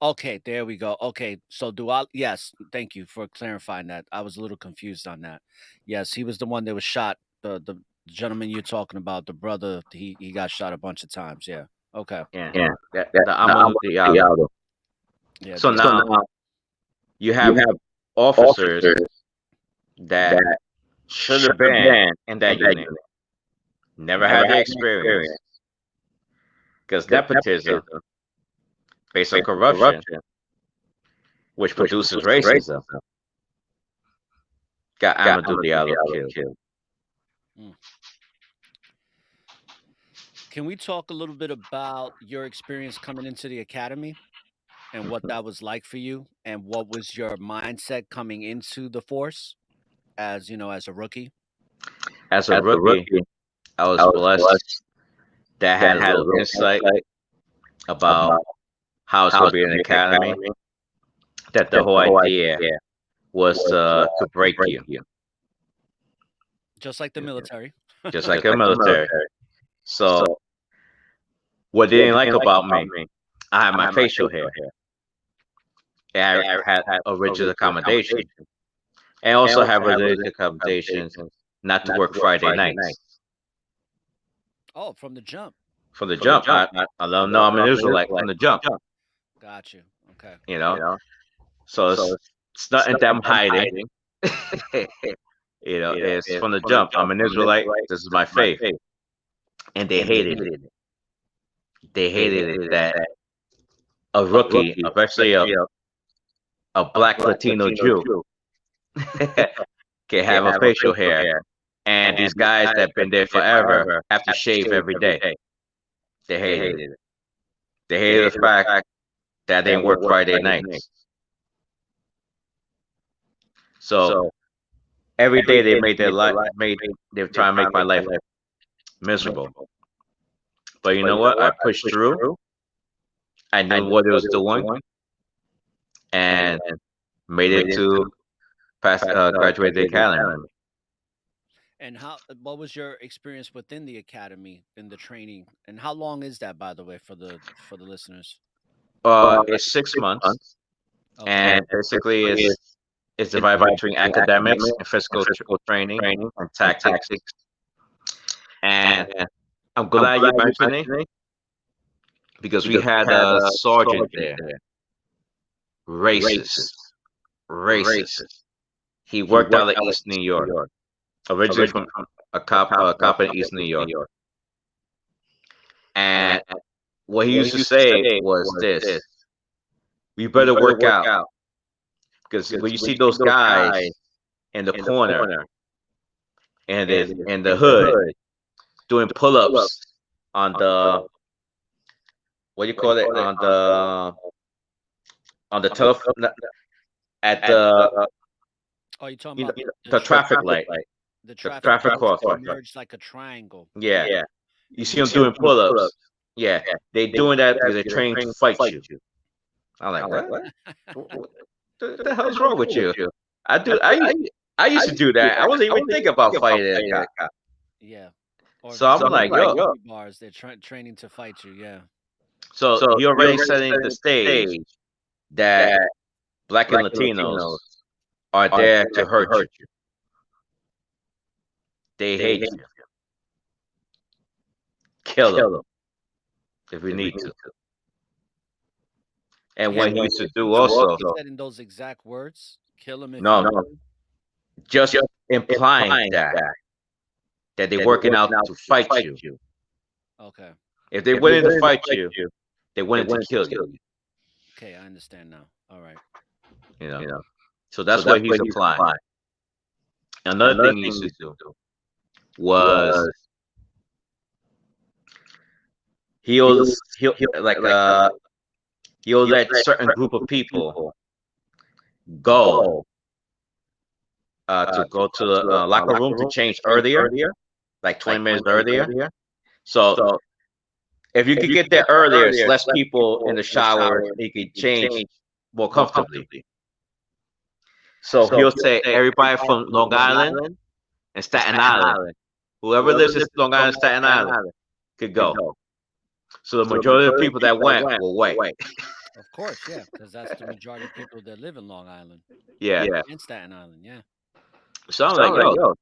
Okay, there we go. Okay, so do I? Yes, thank you for clarifying that. I was a little confused on that. Yes, he was the one that was shot. The gentleman you're talking about, the brother, he got shot a bunch of times. Yeah. Okay. Yeah, the Amadou Diallo. Yeah. So now you have officers that should have been in that unit, never had the experience, because nepotism, based on corruption, which produces racism, got Amadou Diallo killed. Can we talk a little bit about your experience coming into the academy and what that was like for you, and what was your mindset coming into the force as as a rookie? As a rookie, I was blessed that I had a little insight about how it's going to be in the academy, that the whole idea was to break you, Just like the military. just like a military. So what they didn't like about me, I had my facial hair. And I had a rigid accommodation. And also have religious accommodations not to work Friday nights. Oh, from the jump. From the jump, I let them know I'm an Israelite from the jump. Got you. Okay. You know, so it's nothing that I'm hiding. It's from the jump. I'm an Israelite. This is my faith, and they hated it. They hated it that a rookie, especially a black Latino Jew, can have a facial hair, and these guys that been there forever have to shave every day. They hated it. They hated the fact that I didn't work Friday nights. So every day they made their life they were trying to make my life miserable. But you know what? I pushed through. I knew what it was doing, and made it to graduate the academy. And what was your experience within the academy in the training? And how long is that, by the way, for the listeners? It's 6 months, Okay. and basically it's divided between academics and physical training and tactics. And I'm glad you mentioned it because we had a sergeant there, racist. He worked out of East New York, originally from a cop in East New York. And what he used to say was this: "We better work out, because when you see those guys in the corner and in the hood doing pull-ups on the what do you call it, on the telephone at the Oh, you're talking about the traffic light, the traffic lights crosswalk. merged like a triangle. Yeah. You see them doing pull-ups. Yeah, they doing that because they're training to fight you. I'm like, what? What the hell's wrong with you? I do. I used to do that. I wasn't even thinking about fighting a cop. Yeah. Or if So it's I'm like, yo. bars, they're training to fight you. Yeah. So you're already setting the stage that Black and Latinos are there to hurt you. They hate you. Kill them if we need to. And what he used to do also, Said in those exact words, kill him if no, you want. just implying that they're working out to fight you. Okay. If they went in to fight you, they wanted to kill you. Okay, I understand now. All right. You know. So that's what he's implying. Another thing he used to do was he'll let certain group of people go to go to the locker room to change earlier, like 20 minutes earlier. So if you could get there earlier, it's less people in the shower. You could change more comfortably. So he'll say everybody from Long Island and Staten Island, whoever lives in Long Island, Staten Island, could go. So the majority of the people that went will wait. Of course, yeah, because that's the majority of people that live in Long Island. Yeah. In Staten Island, yeah. So I'm like, yo,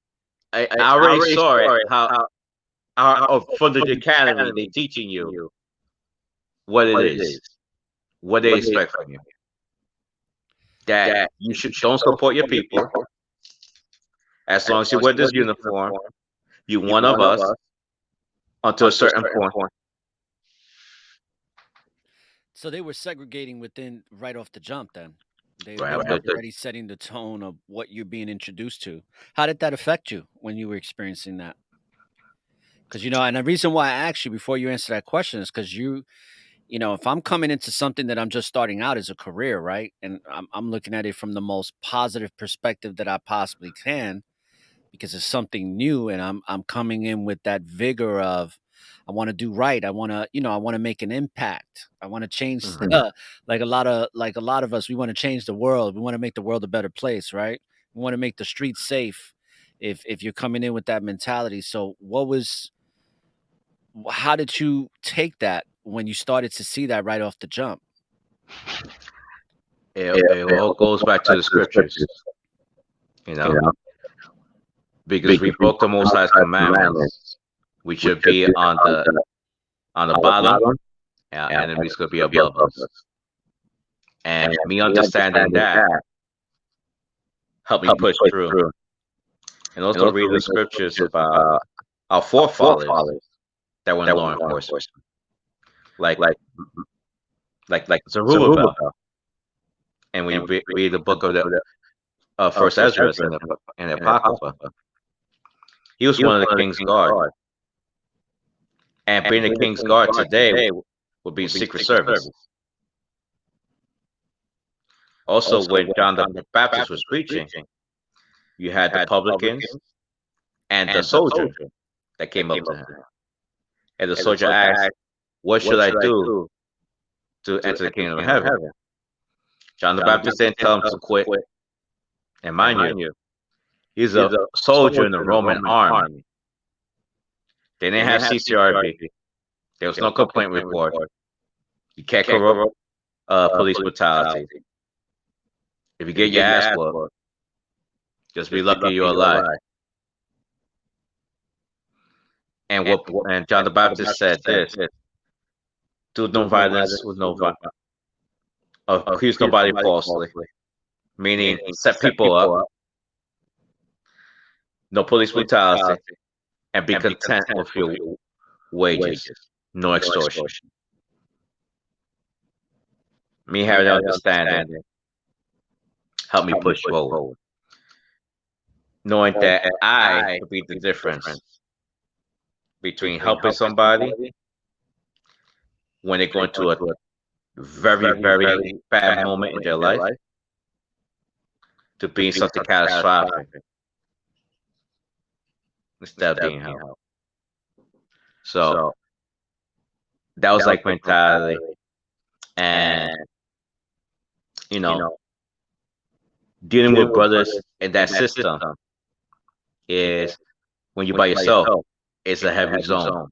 I already saw it. How from the academy they teaching you what it is, what they expect from you. That you don't support your people as long as you wear this uniform. You one of us until a certain point. So they were segregating within right off the jump. Then they Right, were already setting the tone of what you're being introduced to. How did that affect you when you were experiencing that? Because and the reason why I asked you before you answer that question is because if I'm coming into something that I'm just starting out as a career, right, and I'm looking at it from the most positive perspective that I possibly can, because it's something new, and I'm coming in with that vigor of I want to do right. I want to I want to make an impact. I want to change like a lot of us. We want to change the world. We want to make the world a better place, right? We want to make the streets safe. If you're coming in with that mentality, so how did you take that when you started to see that right off the jump? It all goes back to the scriptures, because we broke the Most High's commandments. We should be on the bottom, and our enemies could be above us. And me understanding that helped me push through, and also read the scriptures about our forefathers that were in law enforcement, like Zerubbabel. And when you read the book of the First Ezra and the Apocrypha, he was one of the king's guard. And being the king's guard today would be Secret Service. Also, when John the Baptist was preaching, you had the publicans and the soldier that came up to him. And the soldier asked, "What should I do to enter the kingdom of heaven?" John the Baptist didn't tell him to quit. And mind you, he's a soldier in the Roman army. They didn't have CCRB. There was no complaint report. You can't corrupt police brutality. If you get your ass whooped, just be lucky you're alive. And John the Baptist said this: "Do no violence with no violence. Accuse nobody falsely," meaning set people up. No police brutality, and be content with your wages. No extortion. Me having an understanding helped me push forward, knowing that I could be the difference between helping somebody when they're going through a very, very bad moment in their life to being something catastrophic instead of being helped. So that was like mentality. And, you know, dealing with brothers in that system is when you're by yourself, it's a heavy zone.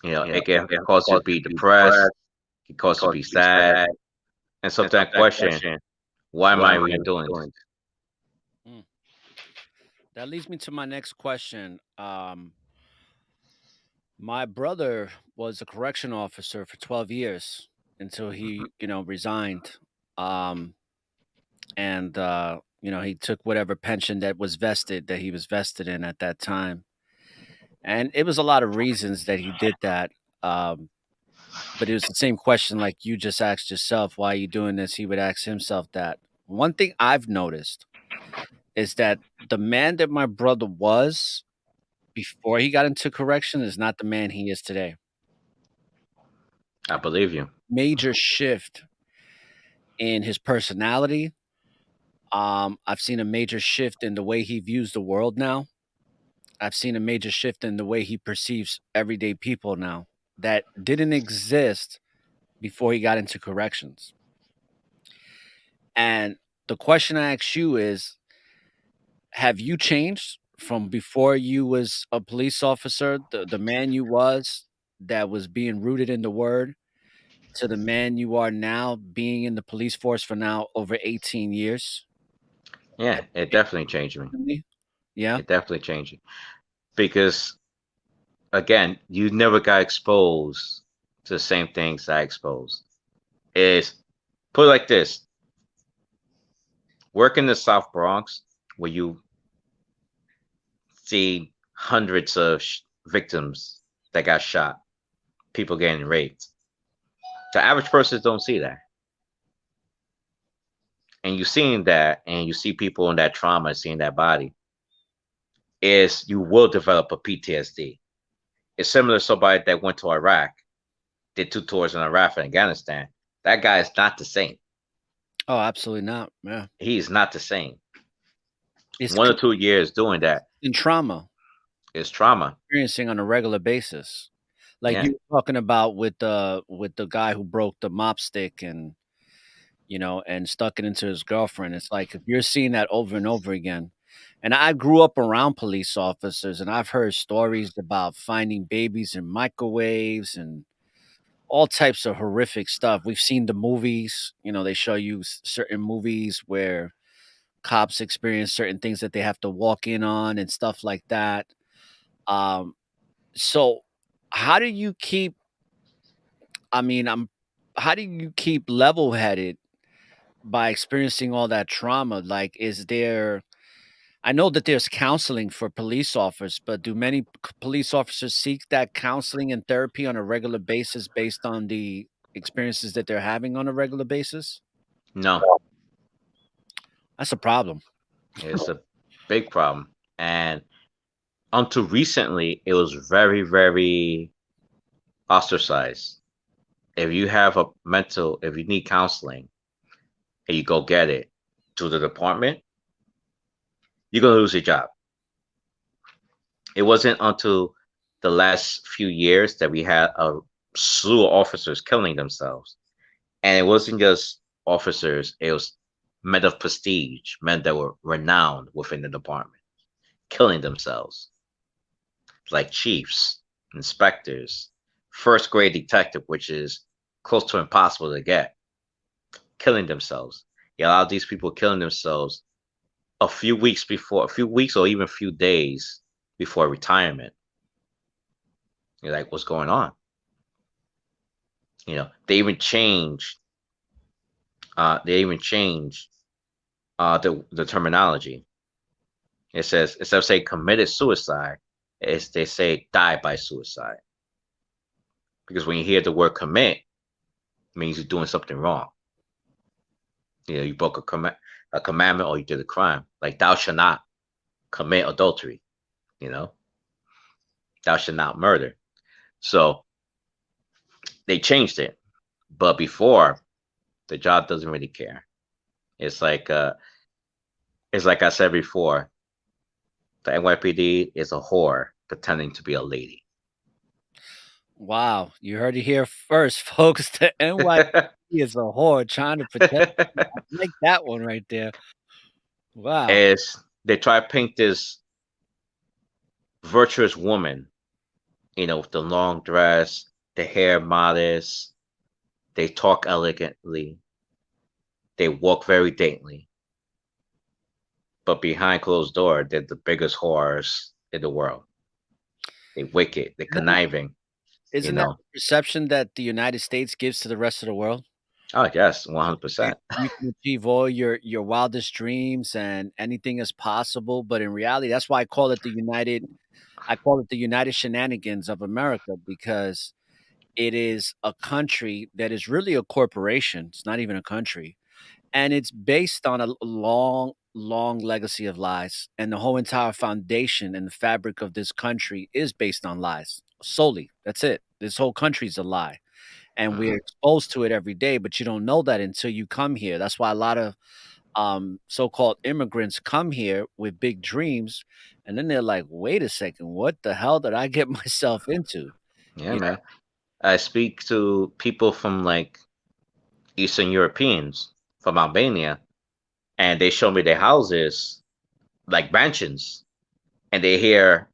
It can cause you to be depressed, it can cause you to be sad, and sometimes question, why am I even doing this? Mm. That leads me to my next question. My brother was a correction officer for 12 years until he, resigned. Um, and he took whatever pension that he was vested in at that time. And it was a lot of reasons that he did that. Um, but it was the same question like you just asked yourself, why are you doing this? He would ask himself that. One thing I've noticed is that the man that my brother was before he got into correction is not the man he is today. I believe you. Major shift in his personality. I've seen a major shift in the way he views the world now. I've seen a major shift in the way he perceives everyday people now that didn't exist before he got into corrections. And the question I ask you is, have you changed from before you was a police officer, the man you was that was being rooted in the word, to the man you are now being in the police force for now over 18 years? Yeah, it definitely changed me. Me? Yeah. It definitely changed me. Because, again, you never got exposed to the same things I exposed. Is put it like this: work in the South Bronx, where you see hundreds of victims that got shot, people getting raped. The average person don't see that. And you seeing that, and you see people in that trauma, seeing that body, is you will develop a PTSD. It's similar to somebody that went to Iraq, did 2 tours in Iraq and Afghanistan. That guy is not the same. Oh, absolutely not. Yeah. He is not the same. It's 1 or 2 years doing that in trauma is trauma. experiencing on a regular basis. Like Yeah. you were talking about with the guy who broke the mop stick and and stuck it into his girlfriend. It's like if you're seeing that over and over again. And I grew up around police officers and I've heard stories about finding babies in microwaves and all types of horrific stuff. We've seen the movies, they show you certain movies where cops experience certain things that they have to walk in on and stuff like that. Um, so how do you keep I mean, I'm how do you keep level-headed by experiencing all that trauma? Like, is there I know that there's counseling for police officers, but do many police officers seek that counseling and therapy on a regular basis based on the experiences that they're having on a regular basis? No, That's a problem. it's a big problem. And until recently, it was very, very ostracized. If you need counseling and you go get it to the department, you're going to lose your job. It wasn't until the last few years that we had a slew of officers killing themselves. And it wasn't just officers, it was men of prestige, men that were renowned within the department, killing themselves, like chiefs, inspectors, first grade detective, which is close to impossible to get, killing themselves. You allow these people killing themselves a few weeks or even a few days before retirement. You're like, what's going on? They even changed. The terminology. It says, instead of saying committed suicide, they say die by suicide. Because when you hear the word commit, it means you're doing something wrong. You broke a commandment, or you did a crime. Like thou shalt not commit adultery. Thou shalt not murder. So they changed it. But before, the job doesn't really care. It's like I said before, the NYPD is a whore pretending to be a lady. Wow, you heard it here first, folks. The NYPD is a whore trying to protect. I like that one right there. Wow. is they try to paint this virtuous woman, with the long dress, the hair modest, they talk elegantly, they walk very daintily, but behind closed door, they're the biggest whores in the world. They wicked, they conniving, you Isn't that know. the perception that the United States gives to the rest of the world? Oh yes, You 100%. you can achieve all your wildest dreams and anything is possible, but in reality, that's why I call it the United Shenanigans of America because it is a country that is really a corporation. It's not even a country. And it's based on a long, long legacy of lies. And the whole entire foundation and the fabric of this country is based on lies solely. That's it. This whole country is a lie. And we're Hmm. exposed to it every day, but you don't know that until you come here. That's why a lot of so-called immigrants come here with big dreams, and then they're like, "Wait a second, what the hell did I get myself into?" Yeah, You man. I speak to people from like Eastern Europeans from Albania, and they show me their houses like mansions, and they hear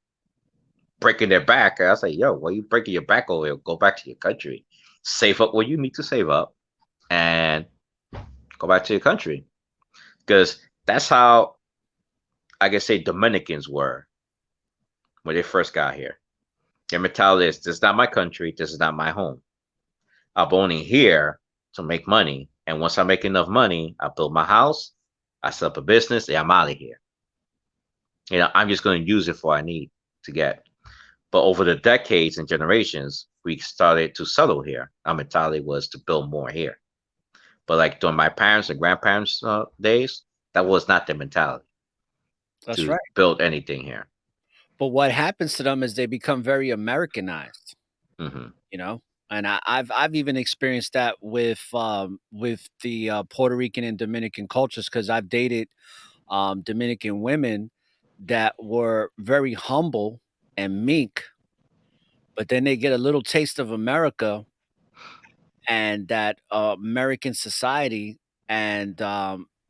breaking their back. I was like, yo, why you breaking your back over here? Go back to your country. Save up what you need to save up and go back to your country. Because that's how I can say Dominicans were when they first got here. Their mentality is this is not my country, this is not my home. I'm only here to make money. And once I make enough money, I build my house, I set up a business, and I'm out of here. I'm just going to use it for what I need to get. But over the decades and generations, we started to settle here. Our mentality was to build more here. But like during my parents and grandparents' days, that was not their mentality that's to right. build anything here. But what happens to them is they become very Americanized, Hmm. you know? And I've even experienced that with the Puerto Rican and Dominican cultures because I've dated Dominican women that were very humble and meek, but then they get a little taste of America and that American society, and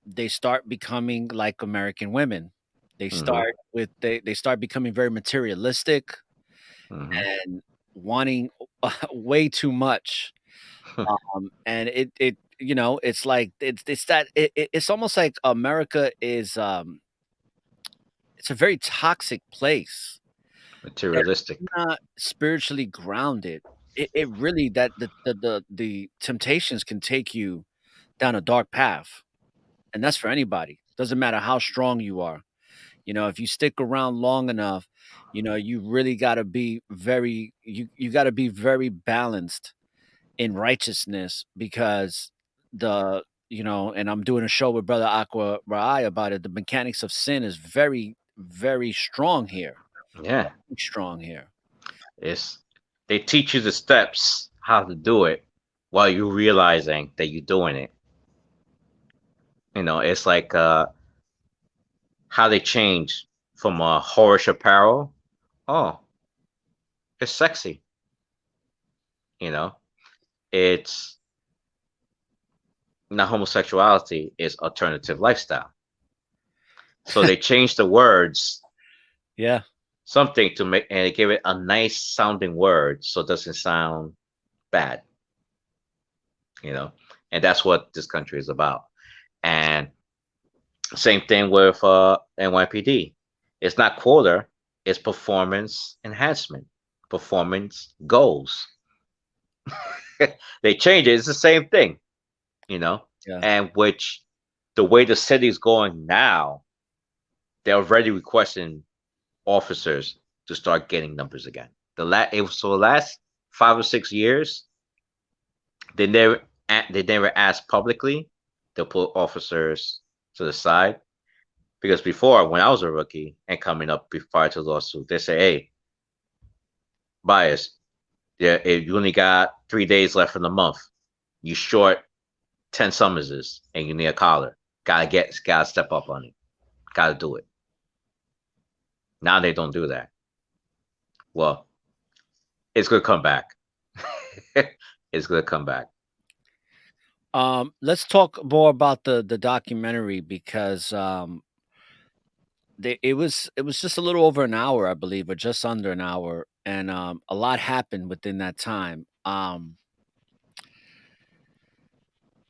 they start becoming like American women. Hmm. They start becoming very materialistic Hmm. and wanting way too much. And it it's like it's almost like America is it's a very toxic place that Materialistic. not spiritually grounded. It really that the temptations can take you down a dark path, and that's for anybody. Doesn't matter how strong you are. If you stick around long enough, you really gotta be you gotta be very balanced in righteousness because and I'm doing a show with Brother Aqua Rai about it. The mechanics of sin is very, very strong here. Yeah. Very strong here. It's they teach you the steps how to do it while you realizing that you're doing it. It's like how they change from a horish apparel. Oh, it's sexy. You know, it's not homosexuality, it's alternative lifestyle. So they changed the words Yeah. something to make and they give it a nice sounding word so it doesn't sound bad, you know. And that's what this country is about. And same thing with NYPD. It's not quota, it's performance enhancement, performance goals. They change it. It's the same thing, you know. Yeah. And which the way the city's going now, they're already requesting officers to start getting numbers again. The last 5 or 6 years, they never asked publicly to put officers to the side because before when I was a rookie and coming up prior to the lawsuit, they say, "Hey, bias, yeah, if you only got 3 days left in the month, you short 10 summonses and you need a collar. Gotta step up on it. Gotta do it." Now they don't do that. Well, it's gonna come back. it's gonna come back. Let's talk more about the documentary because it was just a little over an hour, I believe, or just under an hour, and a lot happened within that time.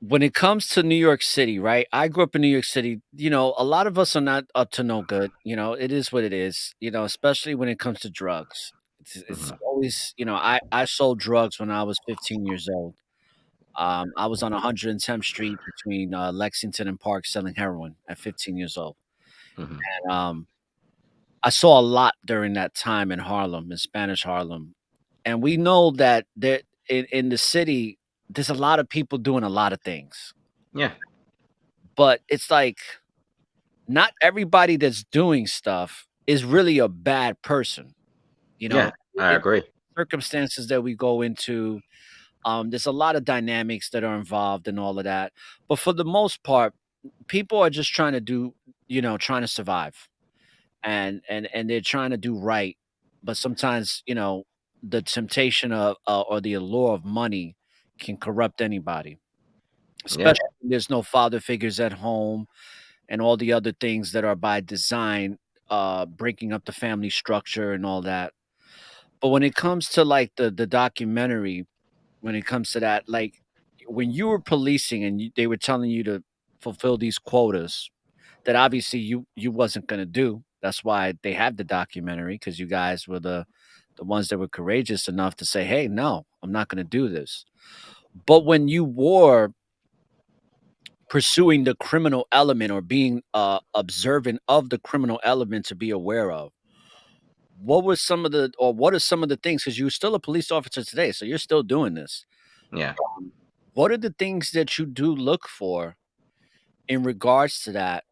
When it comes to New York City, right? I grew up in New York City. A lot of us are not up to no good. It is what it is. Especially when it comes to drugs. It's Hmm. always, I sold drugs when I was 15 years old. I was on 110th Street between Lexington and Park selling heroin at 15 years old. Hmm. And I saw a lot during that time in Harlem, in Spanish Harlem. And we know that there in the city, there's a lot of people doing a lot of things. Yeah, But it's like not everybody that's doing stuff is really a bad person. You know, yeah, I it agree. circumstances that we go into, there's a lot of dynamics that are involved and all of that. But for the most part, people are just trying to trying to survive and they're trying to do right. But sometimes, the temptation of or the allure of money can corrupt anybody, Yeah, especially when there's no father figures at home and all the other things that are by design, breaking up the family structure and all that. But when it comes to like the documentary, when it comes to that, like when you were policing and they were telling you to fulfill these quotas that obviously you wasn't gonna do. That's why they have the documentary because you guys were the ones that were courageous enough to say, "Hey, no, I'm not gonna do this." But when you were pursuing the criminal element or being observant of the criminal element to be aware of, what are some of the things? Because you're still a police officer today, so you're still doing this. yeah. What are the things that you do look for in regards to that,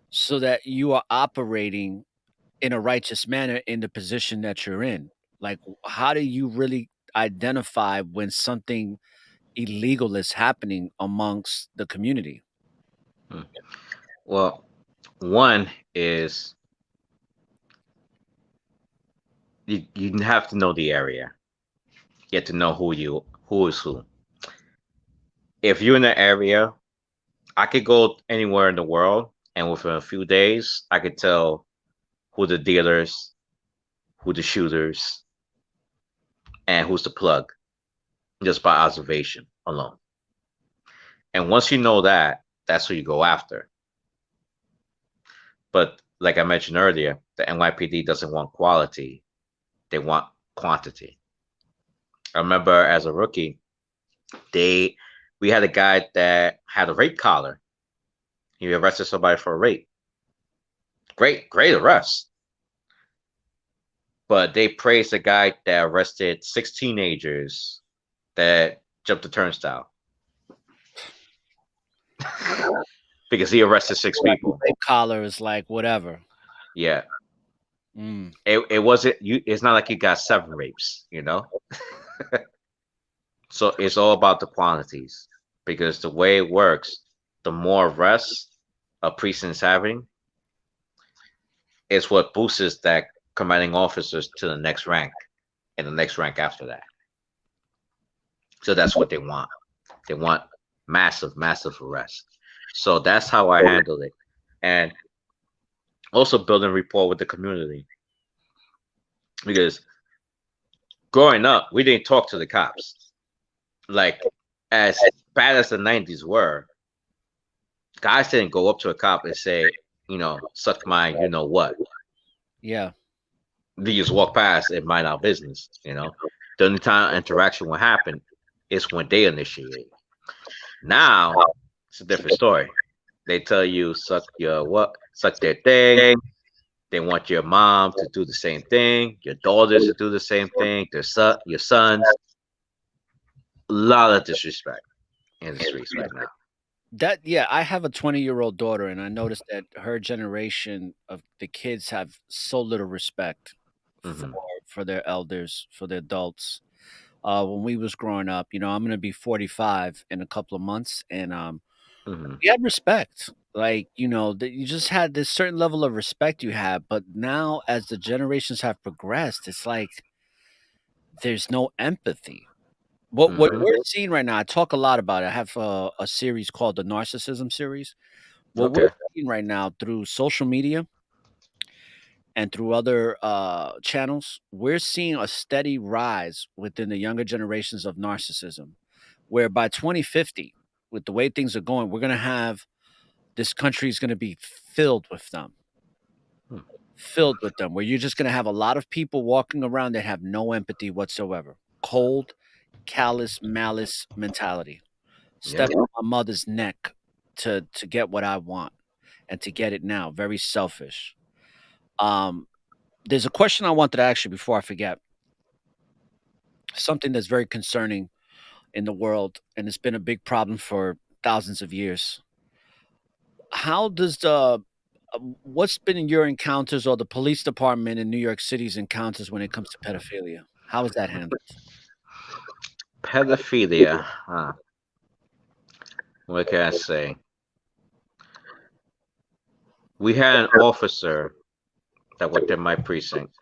so that you are operating in a righteous manner in the position that you're in? Like, how do you really identify when something illegal is happening amongst the community? Hmm. Well, one is you have to know the area. You have to know who is who. If you're in the area, I could go anywhere in the world, and within a few days, I could tell who the dealers, who the shooters, and who's the plug just by observation alone. And once you know that, that's who you go after. But like I mentioned earlier, the NYPD doesn't want quality; they want quantity. I remember as a rookie, they we had a guy that had a rape collar. He arrested somebody for a rape. Great arrest. But they praised the guy that arrested six teenagers that jumped the turnstile because he arrested six Like people. white collar is like whatever. Yeah, Mm. it wasn't you. It's not like you got seven rapes. So it's all about the quantities because the way it works, the more arrests a precinct's having, is what boosts that commanding officers to the next rank and the next rank after that. So that's what they want. They want massive arrests. So that's how I handled it. And also building rapport with the community. Because growing up, we didn't talk to the cops. Like, as bad as the 90s were, guys didn't go up to a cop and say, suck my what. Yeah. They just walk past and mind our business. The only time interaction will happen is when they initiate. Now, it's a different story. They tell you suck your what, suck their thing. They want your mom to do the same thing, your daughters to do the same thing, your sons. A lot of disrespect in the streets right now. Yeah, I have a 20-year-old daughter, and I noticed that her generation of the kids have so little respect for Hmm. for their elders, for the adults. When we was growing up, I'm gonna be 45 in a couple of months, and Hmm. we had respect. Like, that you just had this certain level of respect you had, but now as the generations have progressed, it's like there's no empathy. What Hmm. we're seeing right now, I talk a lot about it. I have a series called the Narcissism series. What we're Okay. seeing right now through social media and through other channels, we're seeing a steady rise within the younger generations of narcissism, where by 2050, with the way things are going, we're going to have this country is going to be Hmm. filled with them, where you're just going to have a lot of people walking around that have no empathy whatsoever, cold, callous, malice mentality, Yep. step on my mother's neck to get what I want and to get it now. Very selfish. Um, there's a question I wanted to ask you before I forget. Something that's very concerning in the world, and it's been a big problem for thousands of years. How does what's been your encounters or the police department in New York City's encounters when it comes to pedophilia? How is that handled? Pedophilia. What can I say? We had an officer that worked in my precinct,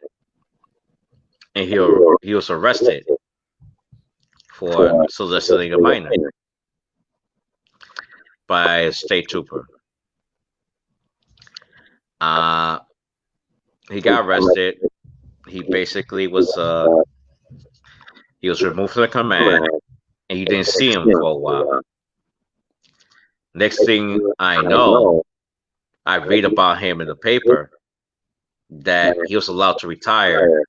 and he was arrested for soliciting a minor by a state trooper. Uh, he got arrested. He basically was removed from the command, and you didn't see him for a while. Next thing I know, I read about him in the paper that he was allowed to retire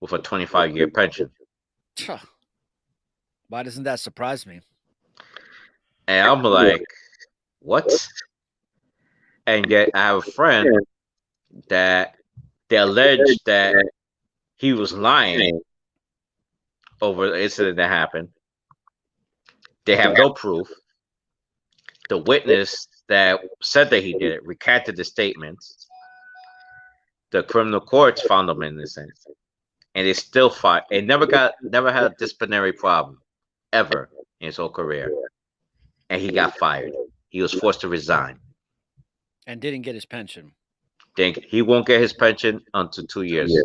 with a 25-year pension. Tuh. Why doesn't that surprise me? And I'm like, what? And yet I have a friend that they allege that he was lying over the incident that happened. They have no proof. The witness that said that he did it recanted the statements. The criminal courts found him innocent, and they still fought. And never had a disciplinary problem ever in his whole career. And he got fired. He was forced to resign. And didn't get his pension. Then he won't get his pension until 2 years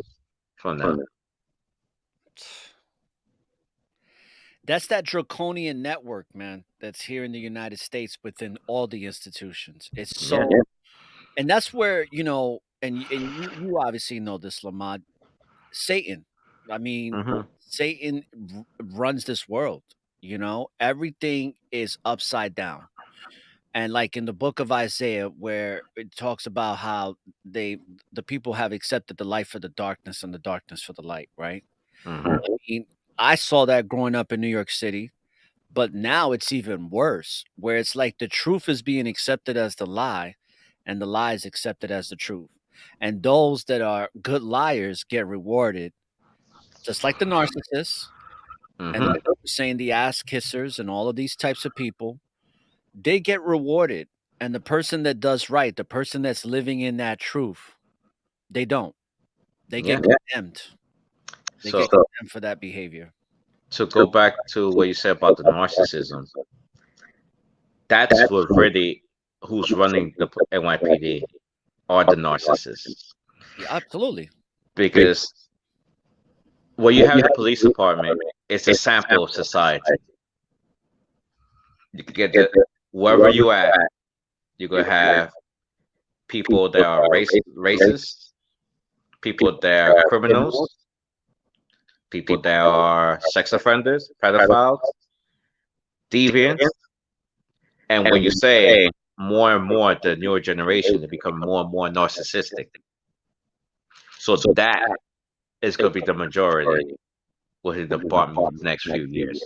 from now. That's that draconian network, man, that's here in the United States within all the institutions. It's Yeah. so and that's where, you obviously know this, Lahmad. Satan. I mean, Hmm. Satan runs this world, Everything is upside down. And like in the book of Isaiah, where it talks about how the people have accepted the light for the darkness and the darkness for the light, right? Hmm. I mean, I saw that growing up in New York City, but now it's even worse, where it's like the truth is being accepted as the lie, and the lie is accepted as the truth. And those that are good liars get rewarded, just like the narcissists, and Hmm. like what you're saying, the ass kissers and all of these types of people, they get rewarded. And the person that does right, the person that's living in that truth, they don't. They Yeah. get condemned. They So get condemned for that behavior. to go back to what you said about the narcissism, that's what really who's running the NYPD are the narcissists. Yeah, absolutely. Because what you have in the police department is a sample of society. You could get the wherever you at, you're gonna have people that are racist, people that are criminals, people that are sex offenders, pedophiles, deviants, and when you say more and more the newer generation, they become more and more narcissistic. So that is going to be the majority within the department in the next few years,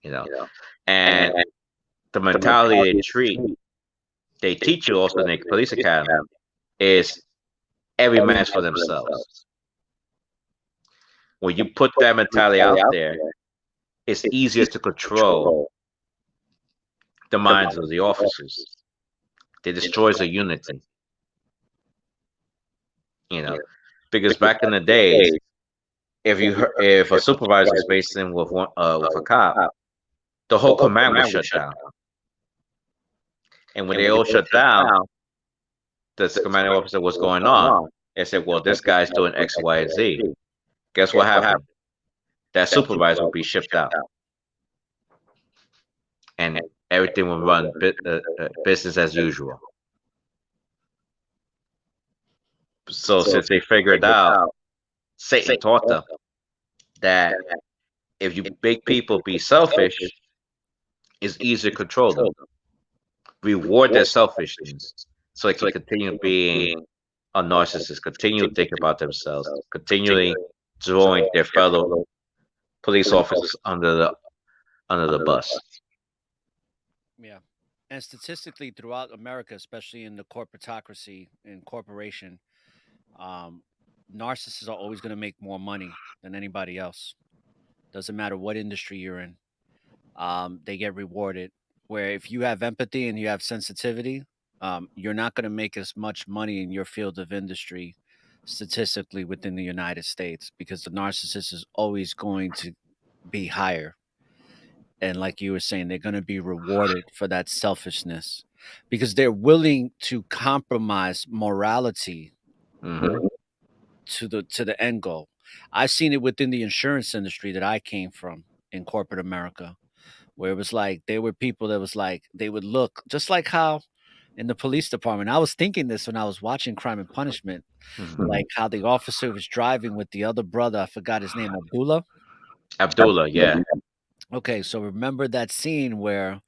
you know. And the mentality they teach you also in the police academy is every man's for themselves. When you put that mentality out there, it's easier to control the minds of the officers. It destroys the unity, you know, because back in the days, if a supervisor was based in with a cop, the whole command was shut down. And when they all shut down, the commanding officer, what's going on? They said, well, this guy's doing X, Y, and Z. Guess what happened? that supervisor will be shipped out, and everything will run business as usual. So since they figured out, Satan taught them that if you make people be selfish, it's easier to control them. Reward their selfishness so they can continue being a narcissist, continue thinking about themselves, continually throwing their fellow police officers under the bus. Yeah. And statistically, throughout America, especially in the corporatocracy and corporation, um, narcissists are always going to make more money than anybody else. Doesn't matter what industry you're in. They get rewarded. Where if you have empathy and you have sensitivity, you're not going to make as much money in your field of industry statistically within the United States because the narcissist is always going to be higher. And like you were saying, they're going to be rewarded for that selfishness because they're willing to compromise morality Hmm. to the end goal. I've seen it within the insurance industry that I came from in corporate America, where it was like there were people that was like they would look just like how in the police department. I was thinking this when I was watching Crime and Punishment, Hmm. like how the officer was driving with the other brother. I forgot his name, Abdullah. Abdullah, yeah. Okay, so remember that scene where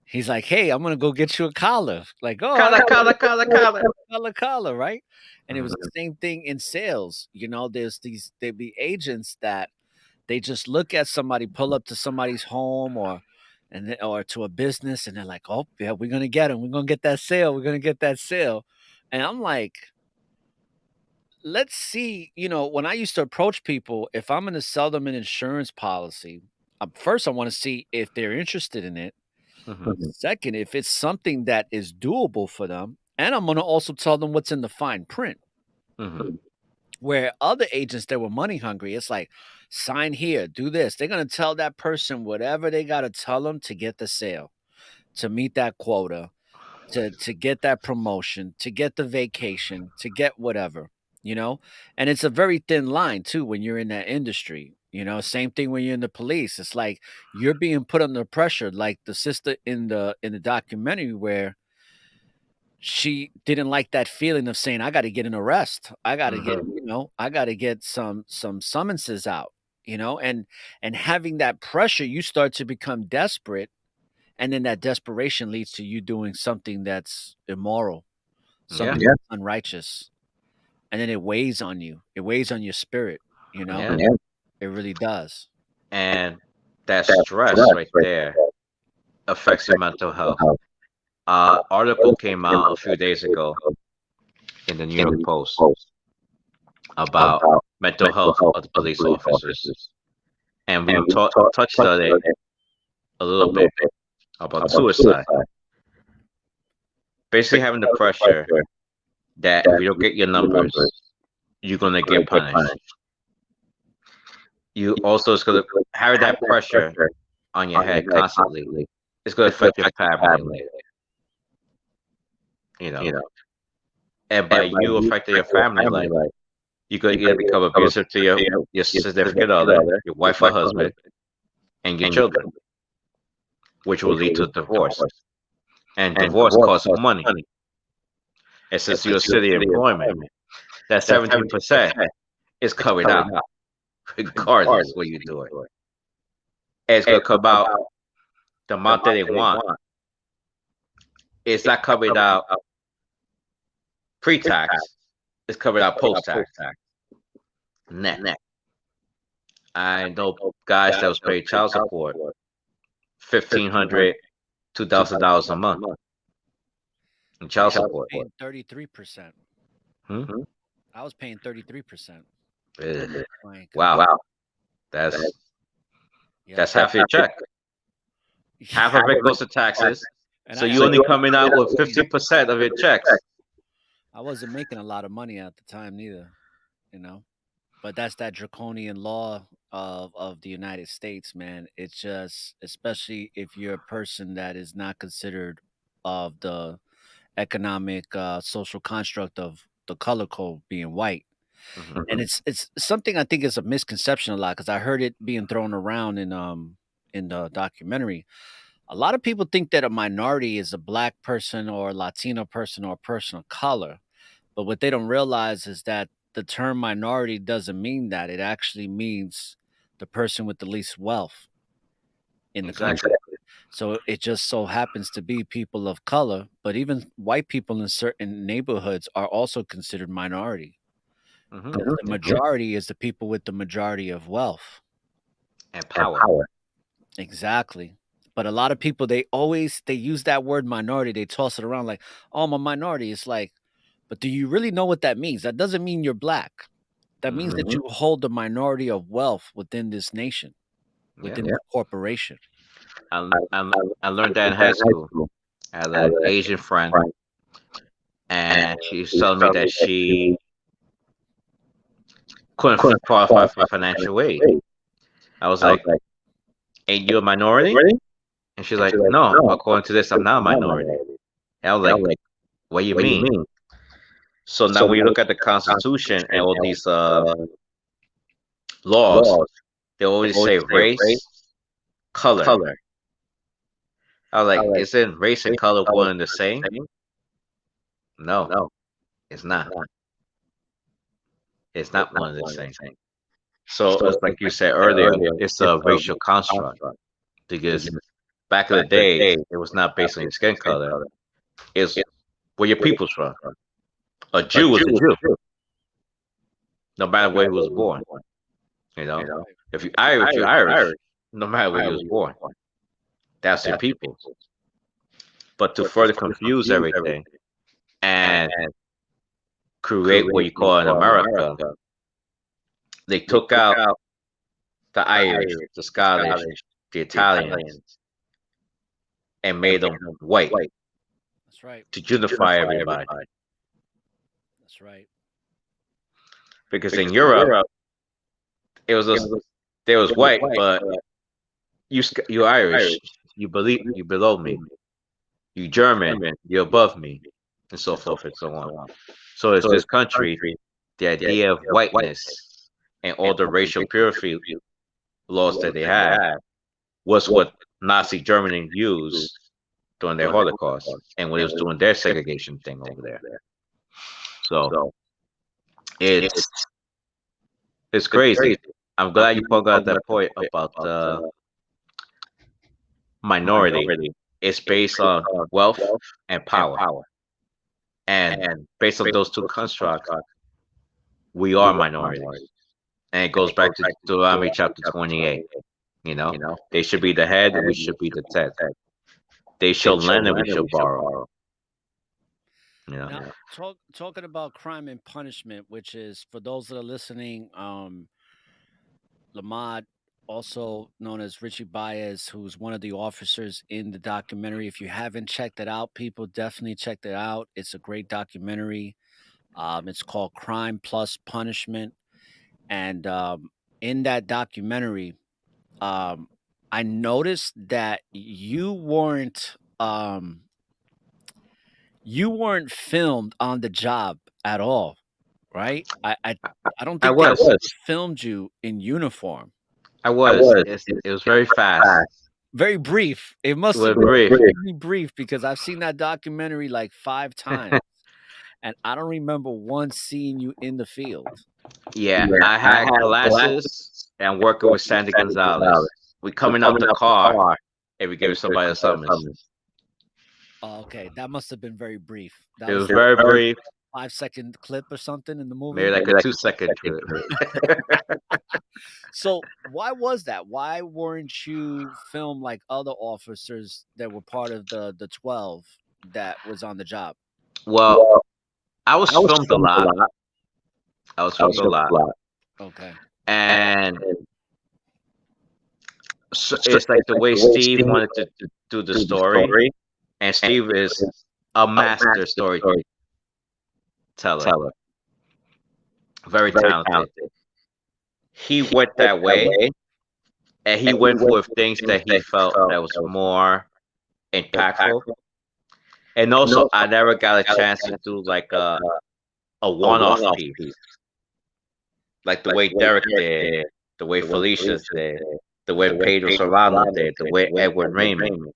he's like, "Hey, I'm gonna go get you a collar." Like, "Oh, I Kala, got kala, kala, kala. collar, right?" And it was Mhm. the same thing in sales. You know, there'd be agents that they just look at somebody, pull up to somebody's home or to a business, and they're like, "Oh, yeah, we're gonna get him. We're gonna get that sale. We're gonna get that sale." And I'm like, let's see. You know, when I used to approach people, if I'm gonna sell them an insurance policy, first I want to see if they're interested in it. Mhm. Second, if it's something that is doable for them, and I'm gonna also tell them what's in the fine print. Mhm. Where other agents that were money hungry, it's like, sign here, do this. They're gonna tell that person whatever they gotta tell them to get the sale, to meet that quota, to get that promotion, to get the vacation, to get whatever, you know? And it's a very thin line too when you're in that industry. You know, same thing when you're in the police. It's like you're being put under pressure, like the sister in the documentary where she didn't like that feeling of saying, "I gotta get an arrest. I gotta get, Mhm. I gotta get some summonses out," and having that pressure, you start to become desperate, and then that desperation leads to you doing something that's immoral, Yeah. something that's unrighteous, and then it weighs on you. It weighs on your spirit, you know? Yeah. It really does. And that stress right there affects your mental health. Article came out a few days ago in the New York Post about mental health of the police officers, and we touched on it a little bit about suicide. Basically, having the pressure that if you don't get your numbers, you're gonna get punished. You also is gonna have that pressure on your head constantly. It's gonna affect your family life, you know. And by you affecting your family life, you could either become abusive to your significant other, your wife or husband, and your children, which will lead to divorce. And divorce costs money. And since you're city employment, that 17% is covered out, regardless what you do it. And it's gonna come out the amount that they want. It's not covered out pre-tax. It's covered out post-tax. Net. I know guys that was paid child support, $1,500, $2,000 a month in child support. Paying 33%. Hmm? I was paying 33%. Ugh. My income. Wow, that's Yeah. that's half your check. Half of it goes to taxes, And so you only coming out with 50% of your checks. I wasn't making a lot of money at the time neither, you know. But that's that draconian law of the United States, man. It's just, especially if you're a person that is not considered of the economic social construct of the color code being white. And it's something I think is a misconception a lot because I heard it being thrown around in the documentary. A lot of people think that a minority is a black person or a Latino person or a person of color, but what they don't realize is that the term minority doesn't mean that. It actually means the person with the least wealth in the country. Exactly. So it just so happens to be people of color, but even white people in certain neighborhoods are also considered minority. Hmm. The majority is the people with the majority of wealth. And power. Exactly. But a lot of people they use that word minority, they toss it around like, "Oh, I'm a minority." It's like, but do you really know what that means? That doesn't mean you're black. That means that Hmm. you hold the minority of wealth within this nation, Yeah. within this corporation. I learned that in high school. I had an Asian friend, and she was telling me that she couldn't qualify for financial aid. I was like, "Ain't you a minority?" And she's like, "No, according to this, I'm not a minority." And I was like, "What do you mean?" So now when you look at the Constitution and all these laws, they always say race, color. I was like, isn't race and color one and the same? No, it's not. It's not one and the same. So it's like you said earlier, it's a racial construct because back in the day, it was not based on your skin color. It's where your people's from. A Jew was a Jew, no matter where he was born. You know, Right. if you're Irish, no matter where you was born. That's your people. But to further confuse everything and create what you call in America, they took out the Irish, the Scottish, the Italians, and made them white That's right. to unify everybody. That's right. Because in Europe, it was they was white, but you Irish, you below me. You German, you're above me, and so forth and so on. So it's this country, the idea of whiteness and all the racial purity laws that they had was what Nazi Germany used during their Holocaust and when it was doing their segregation thing over there. So it's it's crazy. I'm glad you pointed out that point about the minority. It's based on wealth and power. And based on those two constructs, we are minorities. And it goes back to Deuteronomy chapter 28. You know, they should be the head, we should be the tail. They shall lend and we shall borrow. You know, Now, talking about crime and punishment, which is for those that are listening, Lahmad, also known as Ritchie Baez, who's one of the officers in the documentary. If you haven't checked it out, people definitely check it out. It's a great documentary. It's called Crime Plus Punishment, and in that documentary, um, I noticed that you weren't filmed on the job at all, right? I don't I think they was. ever filmed you in uniform. I was. It was very fast. Very brief. It It must have was been brief. extremely brief because I've seen that documentary like 5 times, and I don't remember once seeing you in the field. Yeah, I had glasses and working with Sandy Gonzalez. We coming out the car and we giving somebody a summons. Oh, okay, that must have been very brief. That It was was like very a brief, 5-second clip or something in the maybe movie. like a 2 second trip. So, why was that? Why weren't you filmed like other officers that were part of the 12 that was on the job? Well, I was filmed a lot. I was filmed a lot. Okay. And so it's like the way Steve wanted to do the story. And Steve is a master storyteller, very talented. He went that way, and he went with things that he felt that was more impactful. And also, I never got a chance to do like a one-off piece. like the way Derek did, the way Felicia did, the way Pedro Solano did, the way Edward Raymond.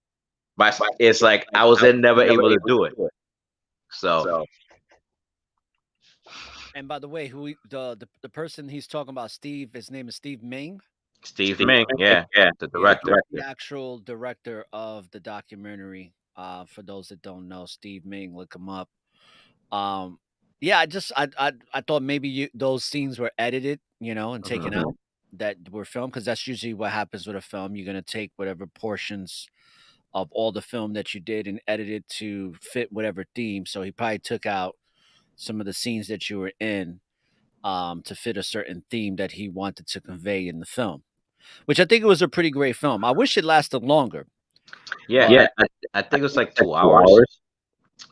But it's like I was then never able to do it. So And by the way, the person he's talking about, Steve, his name is Steve Ming. Steve Ming, yeah, the Yeah, he's director. the actual director of the documentary. For those that don't know, Steve Ming, look him up. Um, yeah, I thought maybe those scenes were edited, and taken Mhm. out that were filmed, because that's usually what happens with a film. You're gonna take whatever portions of all the film that you did and edit it to fit whatever theme. So he probably took out some of the scenes that you were in, to fit a certain theme that he wanted to convey in the film, which I think it was a pretty great film. I wish it lasted longer. Yeah, But I think it was like 2 hours.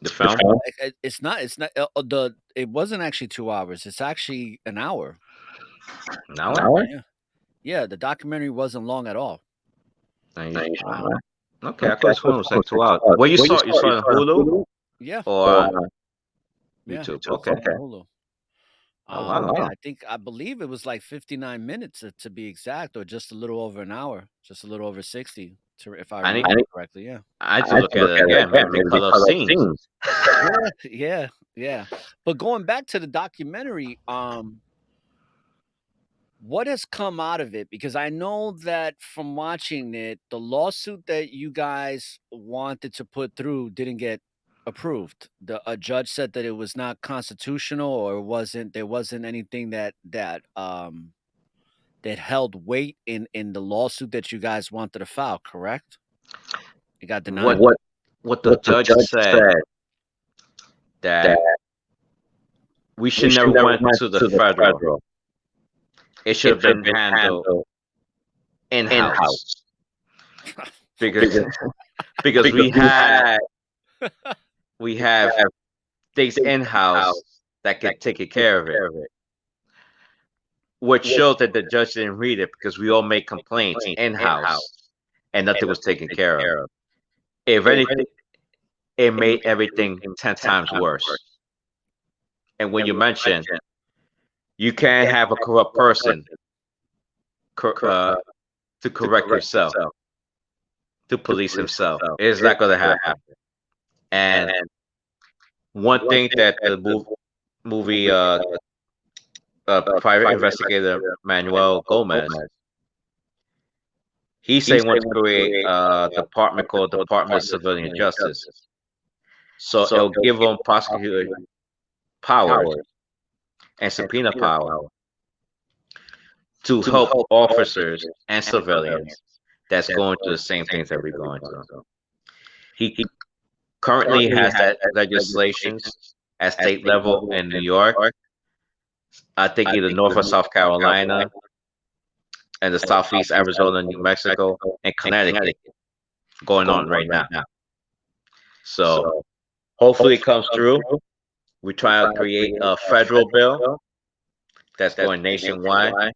The film. it's not it wasn't actually 2 hours. It's actually an hour. An hour? Yeah. Yeah, the documentary wasn't long at all. Okay, I could have sworn it was like 2 hours. Where you saw it? You saw it on Hulu Yeah. or on Yeah. YouTube? It's on Okay. Hulu. Oh wow. Yeah, I believe it was like 59 minutes to be exact, or just a little over an hour, just a little over 60, if I I need remember correctly. Yeah. I need to look at it again. Maybe they cut off scenes. Yeah, yeah. But going back to the documentary, what has come out of it? Because I know that from watching it, the lawsuit that you guys wanted to put through didn't get approved. A judge said that it was not constitutional, or there wasn't anything that held weight in the lawsuit that you guys wanted to file, correct? It got denied. What the judge said that we should never went to the federal. It should have been handled in-house because we have things in-house that could take care of it. Which shows that the judge didn't read it because we all made complaints in-house and nothing was taken care of. If anything, it made everything 10 times worse. And when you mention you can't have a corrupt person to correct yourself, to police himself, it's not going to happen. And one thing that the movie private investigator Manuel Gomez, he said wants to create a department called Department of Civilian Justice. So it'll give them prosecutor powers and subpoena power to help officers and civilians that's going through the same things that we're going through. He currently has that legislations at state level in New York, I think either North or South Carolina, and the Southeast Arizona, New Mexico, and Connecticut going on right now. So hopefully it comes through. We try to create a federal bill that's going nationwide,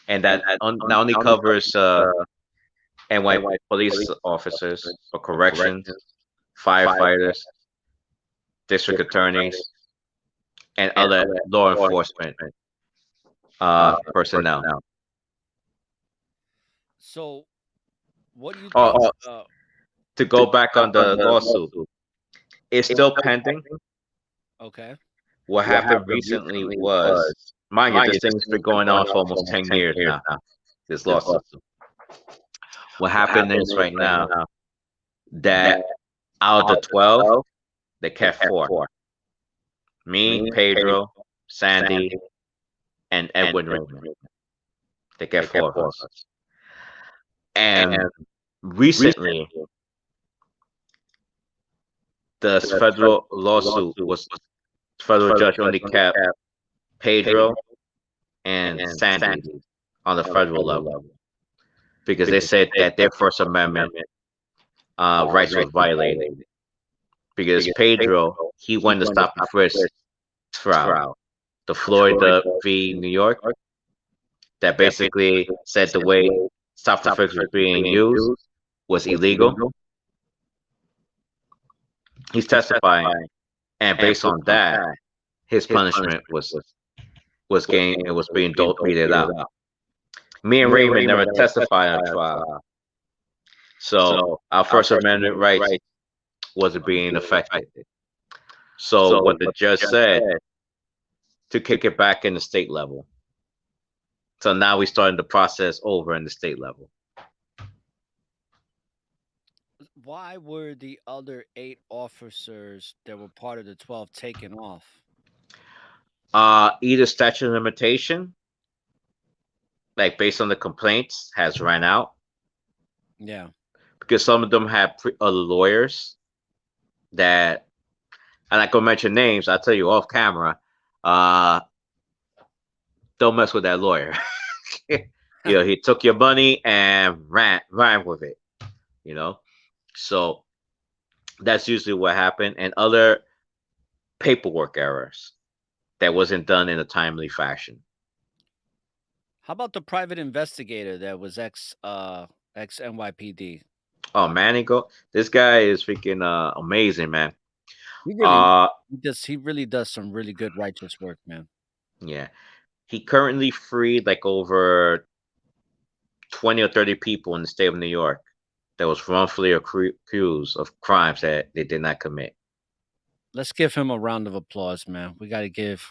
and that not only covers NY police officers for corrections, firefighters, district attorneys, and other law enforcement personnel. So, what do you think? To go back on the lawsuit, it's still pending. Okay. What happened recently was, mind you, this thing's been going on for almost 10 years now, this lawsuit. What happened is right now that out of the 12, they kept 4. Me, Pedro, Sandy, and Edwin Raymond. They kept 4 of us. And recently, the federal lawsuit was, federal judge only kept Pedro and Sandy on the federal level because they said that their First Amendment rights was violated. Because Pedro, he went to stop and frisk trial, the Florida v. New York, that basically said the way stop and frisk was being used was illegal. He's testifying, and based on that, his punishment was was being meted out. Me and Raymond never testified on trial, so our First Amendment rights wasn't being affected. So what the judge said to kick it back in the state level. So now we're starting the process over in the state level. Why were the other 8 officers that were part of the 12 taken off? Either statute of limitation, like based on the complaints, has run out Yeah. because some of them have other lawyers that, and I can mention names. I'll tell you off camera. Uh, don't mess with that lawyer. He took your money and ran with it. You know, so that's usually what happened, and other paperwork errors that wasn't done in a timely fashion. How about the private investigator that was ex NYPD? Oh man, this guy is freaking amazing, man. He really Uh he really does some really good righteous work, man. yeah. He currently freed like over 20 or 30 people in the state of New York that was wrongfully accused of crimes that they did not commit. Let's give him a round of applause, man. We got to give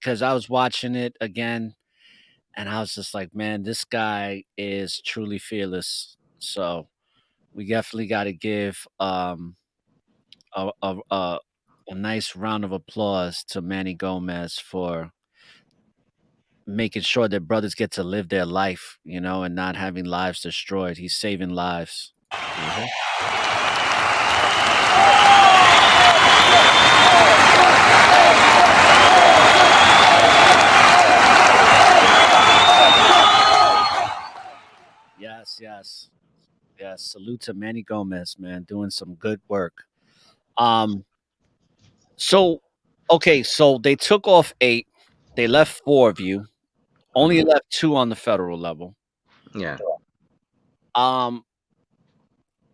cuz I was watching it again and I was just like, man, this guy is truly fearless. So, we definitely got to give a, a a a nice round of applause to Manny Gomez for making sure that brothers get to live their life, and not having lives destroyed. He's saving lives. Mhm. Yes, yes, yes. Salute to Manny Gomez, man, doing some good work. Um, so okay, so they took off 8, they left 4 of you, only Mhm. left 2 on the federal level. Yeah. Um,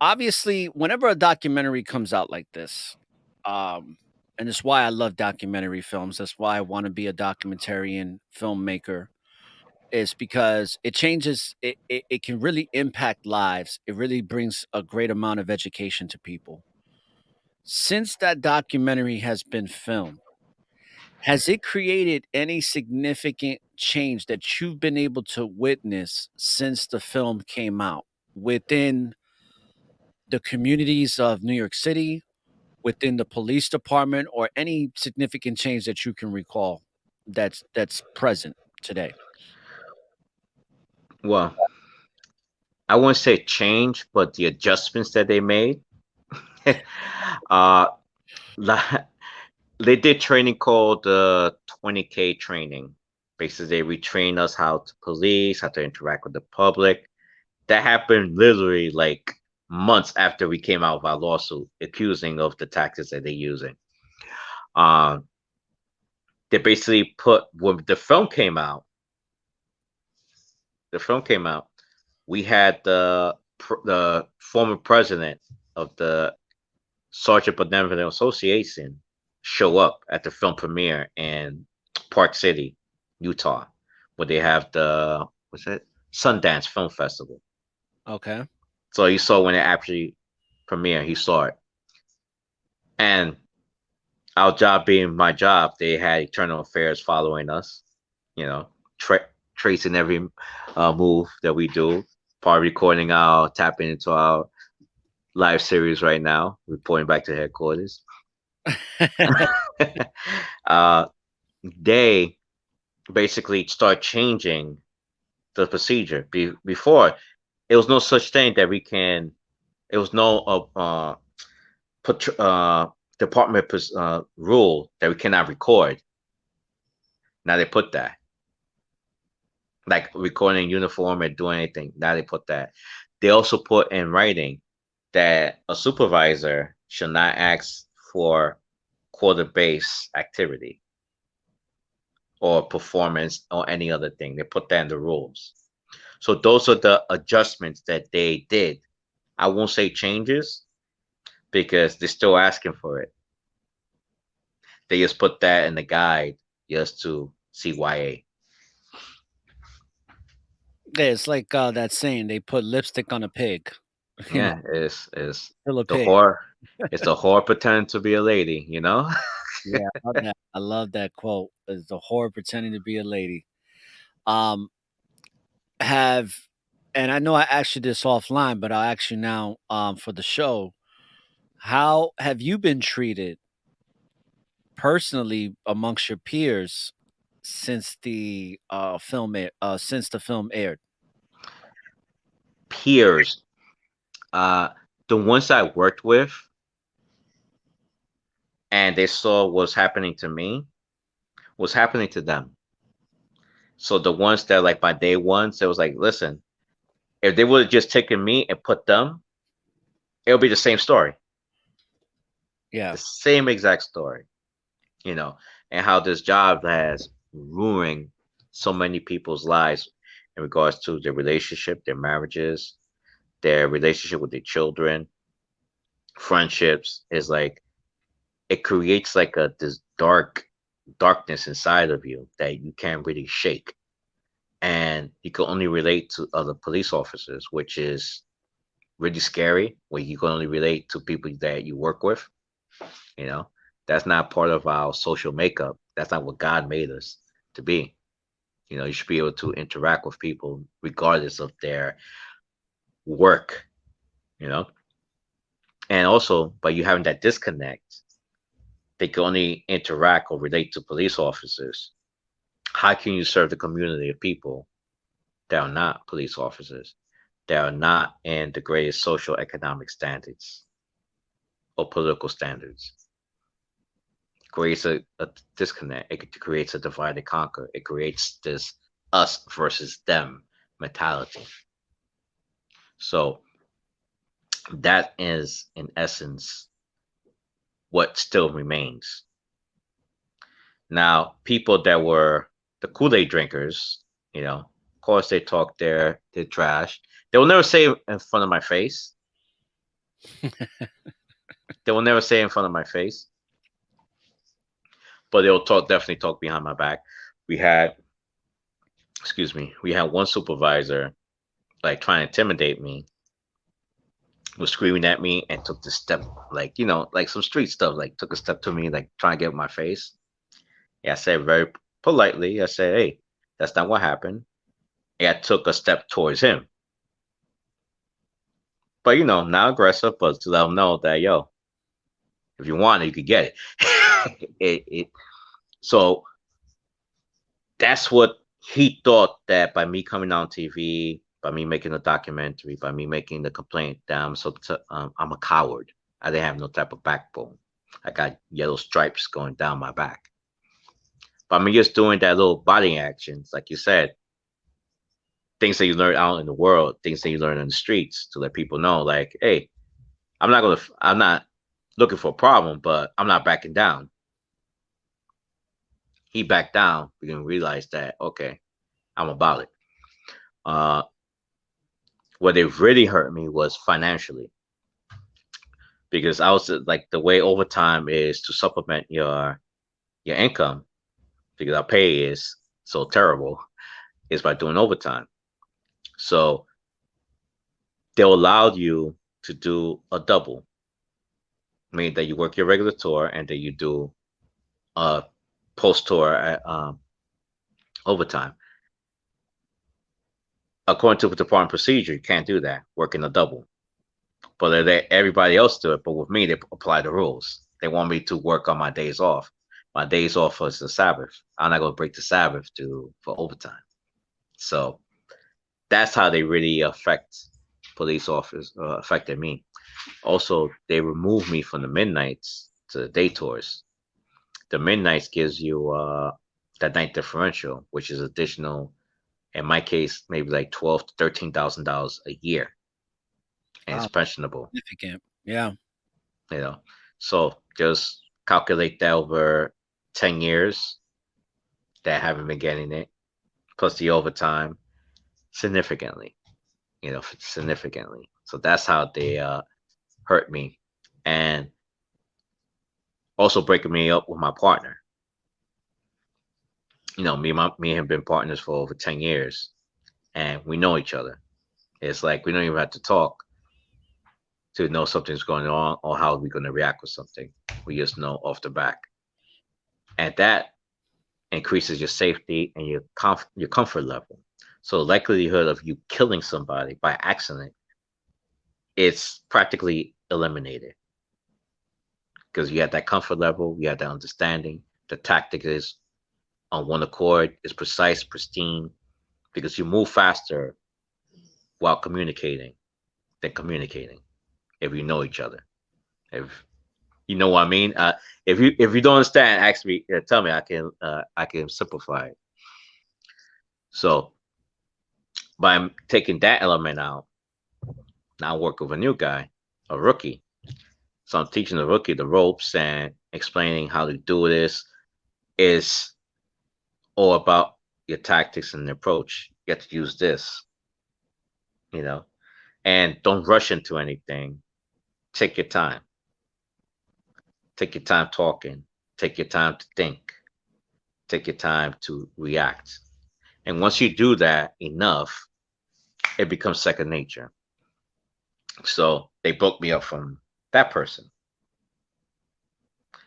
obviously, whenever a documentary comes out like this, um, and it's why I love documentary films. That's why I want to be a documentarian filmmaker. Is because it changes. It can really impact lives. It really brings a great amount of education to people. Since that documentary has been filmed, has it created any significant change that you've been able to witness since the film came out within the communities of New York City, within the police department, or any significant change that you can recall that's present today? Well, I wouldn't say change, but the adjustments that they made. uh, la- they did training called the 20K training. Basically, they retrain us how to police, how to interact with the public. That happened literally like months after we came out of our lawsuit, accusing of the tactics that they're using. Um, they basically put when the film came out, we had the former president of the Sergeant Benevolent Association show up at the film premiere in Park City, Utah, where they have the what's it Sundance Film Festival. Okay. So he saw when it actually premiered, he saw it. And our job being my job, they had Eternal Affairs following us, you know, tracing every move that we do. Part recording our tapping into our live series right now, reporting back to headquarters. uh, they basically start changing the procedure. Before, it was no such thing that we can. It was no department rule that we cannot record. Now they put that, like recording in uniform and doing anything. Now they put that. They also put in writing that a supervisor should not ask for quarter-based activity or performance or any other thing. They put that in the rules. So those are the adjustments that they did. I won't say changes because they're still asking for it. They just put that in the guide just to CYA. Yeah, it's like that saying, they put lipstick on a pig. You know, Yeah, it's still a the pig. whore. It's the whore pretending to be a lady, you know? Yeah, I love that. I love that quote. Is the whore pretending to be a lady. Um, have and I know I asked you this offline, but I'll ask you now for the show. How have you been treated personally amongst your peers since the since the film aired? Peers. Uh the ones I worked with and they saw what's happening to me was happening to them. So the ones that like my day ones, it was like, listen, if they would have just taken me and put them, it'll be the same story. Yeah. The same exact story, you know, and how this job has ruined so many people's lives in regards to their relationship, their marriages, their relationship with their children, friendships is like it creates like a this darkness inside of you that you can't really shake. And you can only relate to other police officers, which is really scary when you can only relate to people that you work with. You know, that's not part of our social makeup. That's not what God made us to be. You know, you should be able to interact with people regardless of their work, you know. And also, by you having that disconnect, they can only interact or relate to police officers. How can you serve the community of people that are not police officers, that are not in the greatest social economic standards or political standards? It creates a disconnect. It creates a divide and conquer. It creates this us versus them mentality. So that is, in essence, what still remains. Now, people that were the Kool-Aid drinkers, you know, of course they talk their trash. They will never say it in front of my face. They will never say it in front of my face, but they'll definitely talk behind my back. We had, excuse me, we had one supervisor like trying to intimidate me, was screaming at me and took the step, like, you know, like some street stuff, like took a step to me, like trying to get in my face. Yeah, I said very politely, I said, hey, that's not what happened. And I took a step towards him. But, you know, not aggressive, but to let him know that, yo, if you want it, you could get it. So that's what he thought, that by me coming on TV, by me making a documentary, by me making the complaint that I'm a coward. I didn't have no type of backbone. I got yellow stripes going down my back. But me just doing that little body actions, like you said, things that you learn out in the world, things that you learn in the streets, to let people know, like, hey, I'm not looking for a problem, but I'm not backing down. He backed down because he realized that, okay, I'm about it. Uh, what it really hurt me was financially, because I was like, the way overtime is to supplement your income, because our pay is so terrible, is by doing overtime. So they allowed you to do a double, meaning that you work your regular tour and then you do a post tour at overtime. According to the department procedure, you can't do that, working a double. But everybody else do it. But with me, they apply the rules. They want me to work on my days off. My days off was the Sabbath. I'm not going to break the Sabbath for overtime. So that's how they really police officers affected me. Also, they removed me from the midnights to the day tours. The midnights gives you that night differential, which is additional. In my case, maybe like $12,000 to $13,000 a year, and it's Wow. pensionable. Significant. Yeah. You know, so just calculate that over 10 years that I haven't been getting it, plus the overtime, significantly. You know, significantly. So that's how they hurt me, and also breaking me up with my partner. Me and him been partners for over 10 years, and we know each other. It's like we don't even have to talk to know something's going on or how we're going to react with something. We just know off the back, and that increases your safety and your comfort level. So the likelihood of you killing somebody by accident, it's practically eliminated because you have that comfort level, you have that understanding. The tactic is on one accord, is precise, pristine, because you move faster while communicating than communicating if you know each other. If you know what I mean. If you don't understand, ask me. Tell me. I can simplify it. So by taking that element out, now I work with a new guy, a rookie. So I'm teaching the rookie the ropes and explaining how to do this. Is all about your tactics and approach. You have to use this, you know, and don't rush into anything. Take your time. Take your time talking. Take your time to think. Take your time to react. And once you do that enough, it becomes second nature. So they broke me up from that person.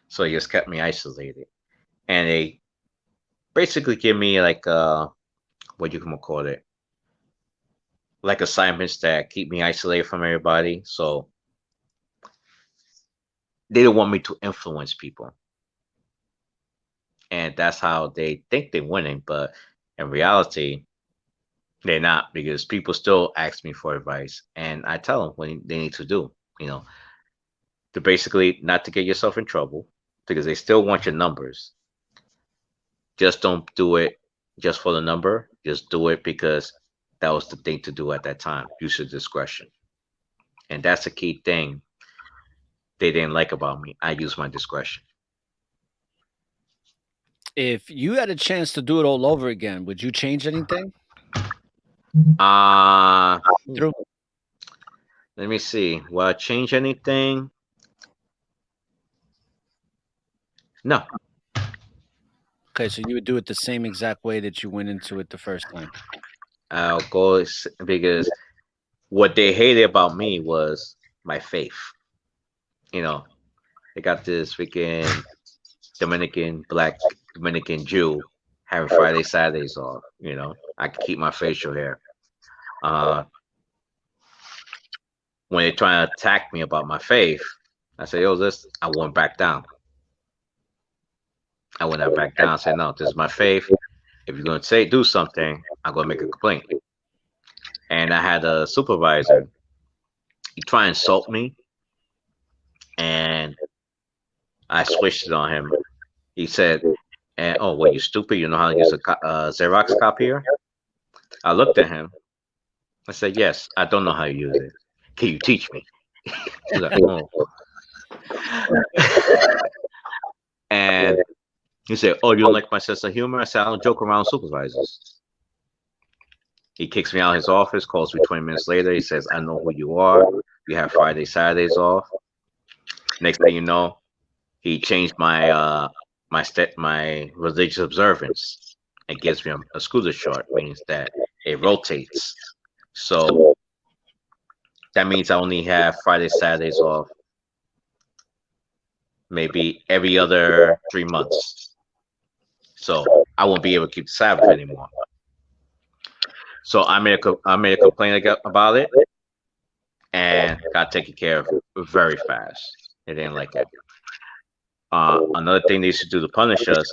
So they just kept me isolated. And they basically give me like what you can call it, like assignments that keep me isolated from everybody. So they don't want me to influence people. And that's how they think they're winning, but in reality, they're not, because people still ask me for advice and I tell them what they need to do, you know, to basically not to get yourself in trouble because they still want your numbers. Just don't do it just for the number. Just do it because that was the thing to do at that time. Use your discretion. And that's the key thing they didn't like about me. I use my discretion. If you had a chance to do it all over again, would you change anything? Uh Through Let me see. Will I change anything? No. Okay, so you would do it the same exact way that you went into it the first time. I'll go because what they hated about me was my faith. You know, they got this freaking Dominican Jew having Friday, Saturdays off. You know, I could keep my facial hair. Uh, when they try to attack me about my faith, I say, "Yo, this," I went back down. I went back down. I said, "No, this is my faith. If you're gonna do something, I'm gonna make a complaint." And I had a supervisor. He tried to insult me, and I switched it on him. He said, "And oh, what, you stupid? You know how to use a Xerox copier?" I looked at him. I said, "Yes, I don't know how to use it. Can you teach me?" He's like, "Oh." And he said, "Oh, you don't like my sense of humor?" I said, "I don't joke around with supervisors." He kicks me out of his office, calls me 20 minutes later. He says, "I know who you are. You have Friday, Saturdays off." Next thing you know, he changed my religious observance and gives me a scooter chart, means that it rotates. So that means I only have Friday, Saturdays off maybe every other 3 months. So I won't be able to keep the Sabbath anymore. So I made a complaint about it and got taken care of very fast. They didn't like it. Another thing they used to do to punish us.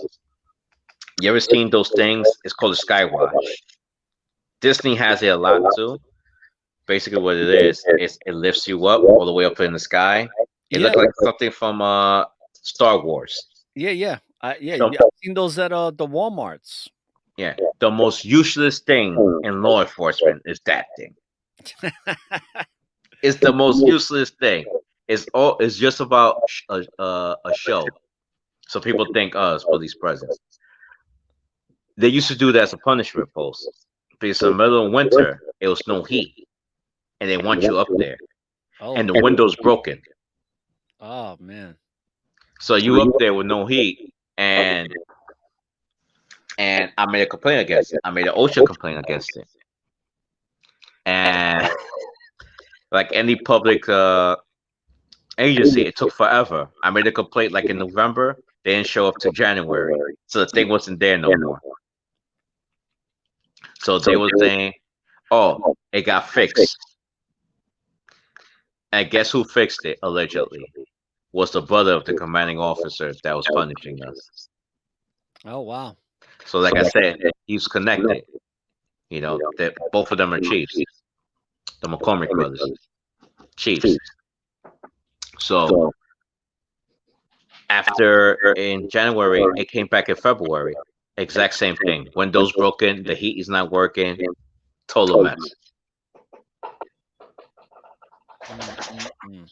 You ever seen those things? It's called a skywatch. Disney has it a lot too. Basically, what it is it lifts you up all the way up in the sky. It Yeah, looked like something from Star Wars. yeah. So, I've seen those at the WalMarts. yeah, the most useless thing in law enforcement is that thing. It's the most useless thing. It's just about a show, so people think, oh, it's police presence. They used to do that as a punishment post because in the middle of winter it was no heat, and they want you up there, Oh, and the window's broken, oh man. so you up there with no heat, and and I made a complaint against it. I made an OSHA complaint against it, and like any public agency, it took forever. I made a complaint like in November. They didn't show up to January, so the thing wasn't there no more. So they were saying, "Oh, it got fixed." And guess who fixed it? Allegedly, was the brother of the commanding officer that was punishing us. Oh wow. So, like I said, he's connected. You know, that both of them are chiefs, the McCormick brothers, chiefs. So after in January, it came back in February. Exact same thing. Windows broken, the heat is not working, total mess. Mm-mm-mm.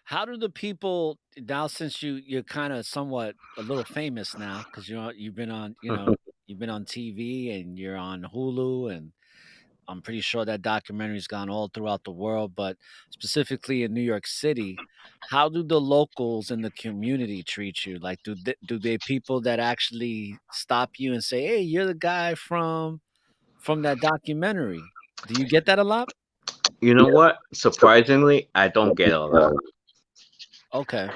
How do the people now, since you're kind of somewhat a little famous now because you've been on, you've been on TV and you're on Hulu, and I'm pretty sure that documentary's gone all throughout the world, but specifically in New York City, how do the locals in the community treat you? Like, do they people that actually stop you and say, "Hey, you're the guy from that documentary"? Do you get that a lot? You know what? Surprisingly, I don't get a lot. Okay.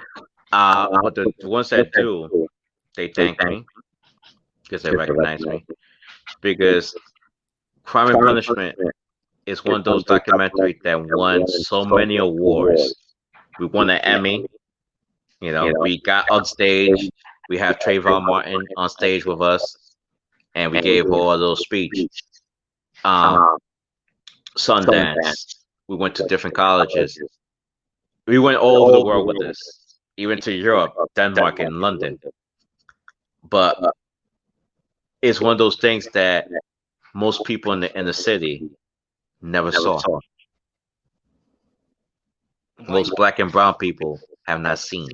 But the ones that do, they thank me because they recognize me. Because Crime and Punishment is one of those documentaries that won so many awards. We won an Emmy. You know, we got on stage. We have Trayvon Martin on stage with us, and we gave her a little speech. Um, Sundance. We went to different colleges. We went all over the world with this, even to Europe, Denmark, and London. But it's one of those things that most people in the city never saw. Why you Most black and brown people have not seen.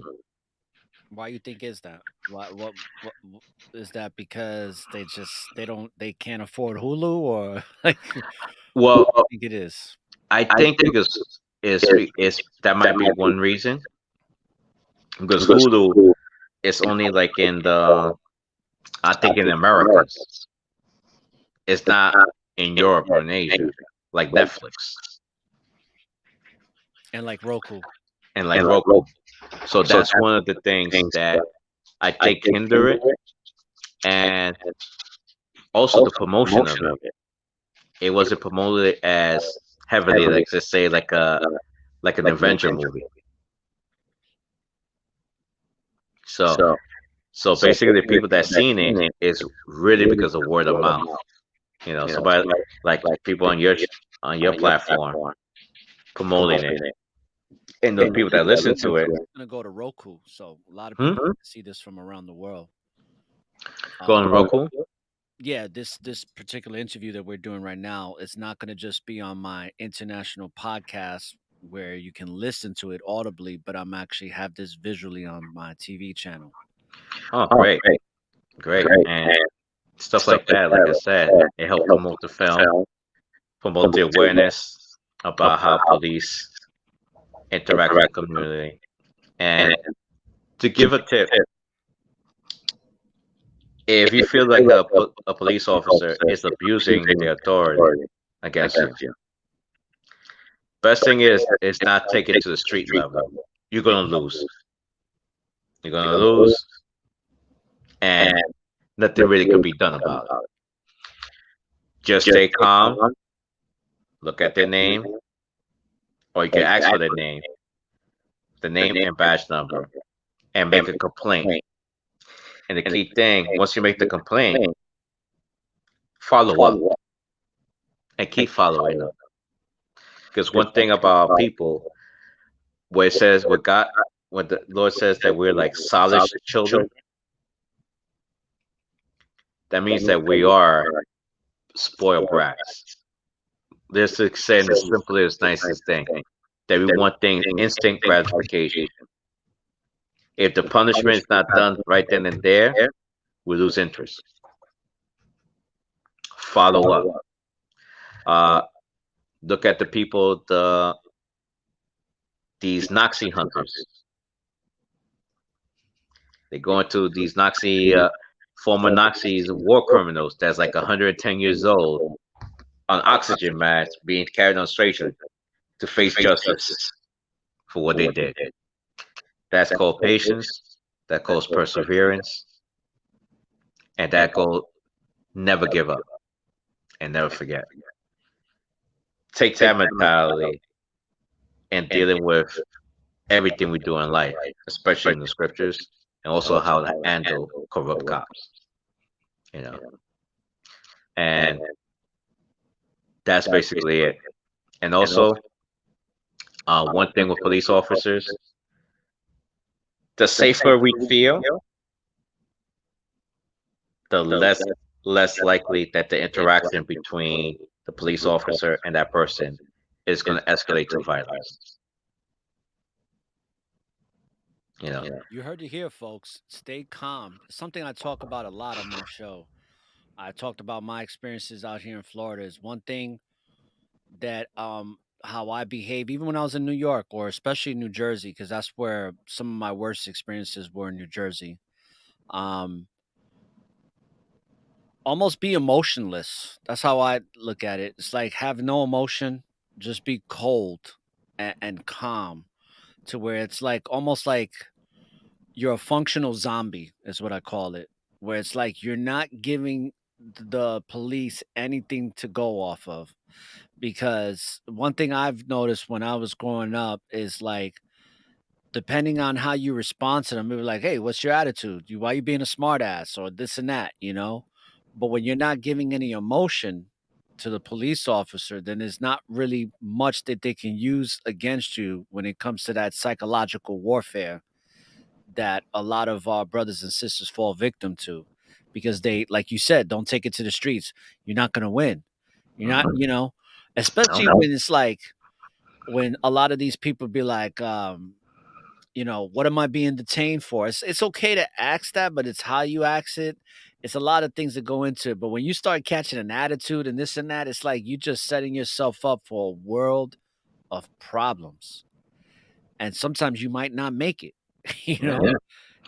why you think is that? What is that because they can't afford Hulu, or like what Well, do you think it is? I think because it's that might be one reason. Because Hulu is only like in the I think in Americas. It's not in Europe or in Asia like Netflix And like Roku. and like Roku. So that's one of the things that I think hinder it, and also the promotion of it. It wasn't promoted as heavily, like let's say like an Avenger movie. So so basically, the people that seen it is really because of word of mouth. You know, somebody like people on your platform promoting it, and the people that listen to it, Gonna go to Roku, so a lot of hmm? people can see this from around the world. Go on Um, Roku. yeah, this particular interview that we're doing right now is not going to just be on my international podcast where you can listen to it audibly, but I'm actually have this visually on my TV channel. Oh, great, great, and stuff like that. Like I said, it helped promote the film, promote the awareness about how police interact with the community, and to give a tip, if you feel like a police officer is abusing their authority against you, best thing is not take it to the street level. You're gonna lose. You're gonna lose, and nothing really could be done about it. Just stay calm, look at their name, or you can ask for their name, the name and badge number, and make a complaint. And the key thing, once you make the complaint, follow up and keep following up. Because one thing about people, where it says what God, when the Lord says that we're like solid children, that means that we are spoiled brats. This is saying the simplest, nicest thing, that we want things instant gratification. If the punishment is not done right then and there, we lose interest. Follow up. Uh, look at the people, these Nazi hunters. They go into these Nazi former Nazis, war criminals that's like 110 years old on oxygen masks being carried on stretcher to face justice for what they did. That's called patience. That calls perseverance, and that goal never give up and never forget. Take that mentality in dealing with everything we do in life, especially in the scriptures, and also how to handle corrupt cops. You know, and that's basically it. And also, one thing with police officers, the safer we feel, the less likely that the interaction between the police officer and that person is going to escalate to violence. You know. You heard it here, folks. Stay calm. It's something I talk about a lot on my show. I talked about my experiences out here in Florida. Is one thing that how I behave, even when I was in New York or especially New Jersey, because that's where some of my worst experiences were in New Jersey. Um, Almost be emotionless. That's how I look at it. It's like have no emotion, just be cold and calm to where it's like almost like you're a functional zombie is what I call it, where it's like you're not giving the police anything to go off of. Because one thing I've noticed when I was growing up is like depending on how you respond to them, they were like, "Hey, what's your attitude? You why you being a smartass or this and that?" You know. But when you're not giving any emotion to the police officer, then there's not really much that they can use against you when it comes to that psychological warfare that a lot of our brothers and sisters fall victim to, because they, like you said, don't take it to the streets. You're not going to win. You're not, Mhm. especially No. when it's like when a lot of these people be like, what am I being detained for? It's okay to ask that, but it's how you ask it. It's a lot of things that go into it. But when you start catching an attitude and this and that, it's like you just setting yourself up for a world of problems. And sometimes you might not make it. you Yeah. know,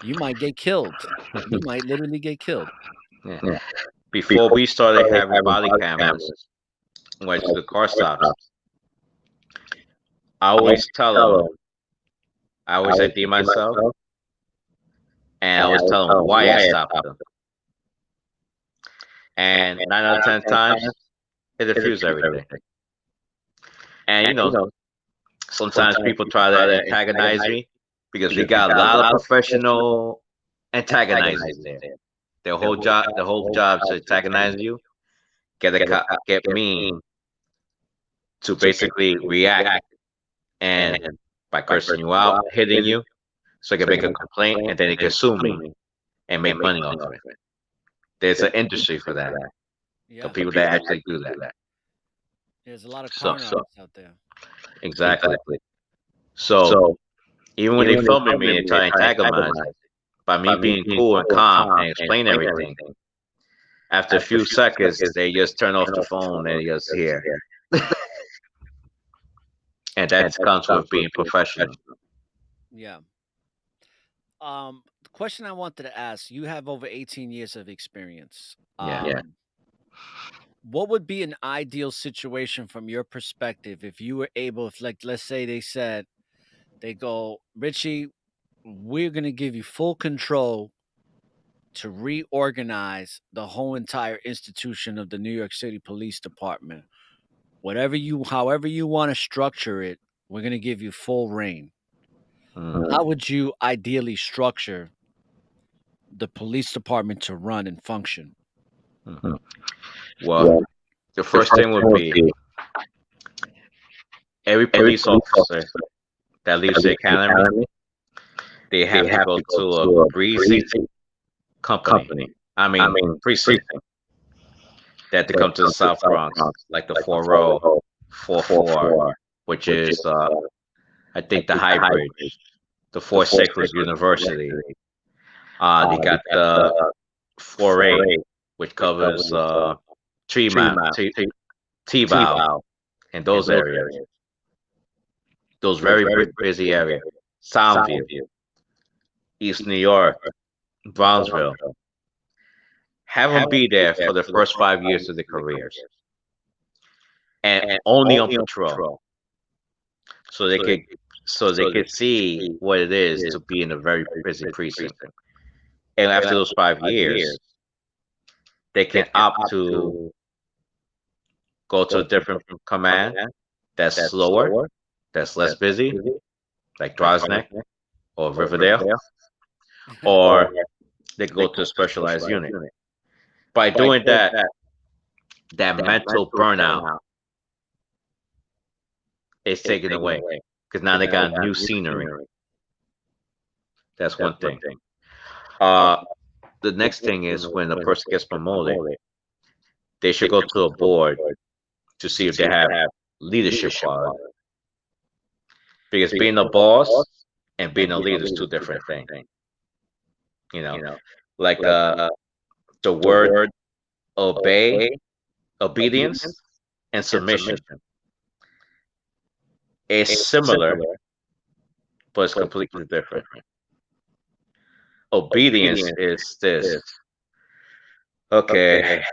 you might get killed. You might literally get killed. Yeah. Before we started having body cameras, went to the car stops, I always tell them, I always ID myself, and I always tell them why I stopped them. And 9 out of 10 times, it diffused everything. And sometimes people try to antagonize me because we got a lot of professional antagonizers there. Their whole job is to antagonize you, get me to basically react and by cursing you out, hitting you, so I can make a complaint and then they can sue me and make money off of it. There's an industry for that. The Yeah. people that actually do that. There's a lot of So con artists out there. exactly. So even when they filming me and they try to antagonize, by me being cool and calm and explain everything, after a few seconds they just turn off the phone and just here. And that comes with being professional. Yeah. The question I wanted to ask, you have over 18 years of experience. Yeah. What would be an ideal situation from your perspective if you were able, if like let's say they said they go, Richie, we're gonna give you full control to reorganize the whole entire institution of the New York City Police Department. However you want to structure it, we're gonna give you full reign. Mm. How would you ideally structure the police department to run and function? Mhm. Well, the first thing would be every police officer that leaves the academy, they have to go to a breezy company. I mean, precinct. They have to come to the South Bronx, like the 404, which is, I think, the High Bridge. The 46 was University. They got the 4A, which covers T-Bow, and those areas. Those very busy areas. Soundview, East New York, Brownsville. have them be there for the first 5 years of their careers, and only on patrol, so they could see what it is to be in a very busy precinct. And after those 5 years, they can opt to go to a different command that's slower, that's less busy, like Draws Neck or Riverdale, or they go to a specialized unit. By doing that, that mental burnout is taken away because now they got new scenery. That's one thing. The next thing is when a person gets promoted, they should go to a board to see if they have leadership quality. Because being a boss and being a leader is two different things. You know, like the word obedience, and submission is similar, but it's completely different. Obedience is this. Okay,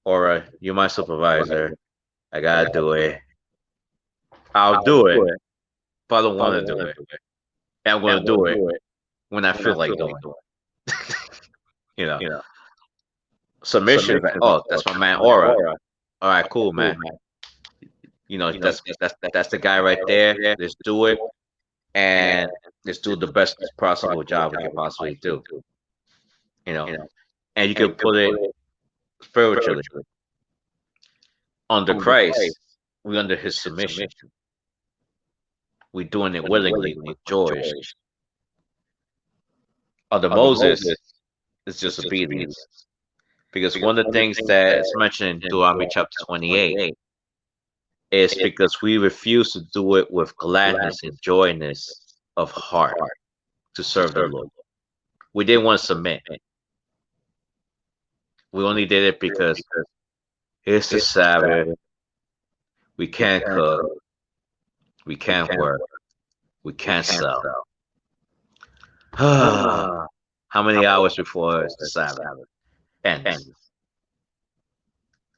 ORRA, you're my supervisor. I gotta do it. I'll do it, but I don't want to do it. And I'm gonna do it when I feel like doing it. You know, submission is like, oh, that's my man ORRA. All right, cool, man. That's the guy right there. Let's do it, and let's do the best possible job we can possibly do. And you can put it spiritually. Under Christ, we under His submission. We're doing it willingly with joy. Under Moses, it's just obedience. Because one of the things that is mentioned in Deuteronomy chapter 28 is because we refuse to do it with gladness and joyness of heart to serve the Lord. We didn't want to submit. We only did it because it's the Sabbath. We can't cook. We can't work. We can't sell. How many hours before it's the Sabbath ends?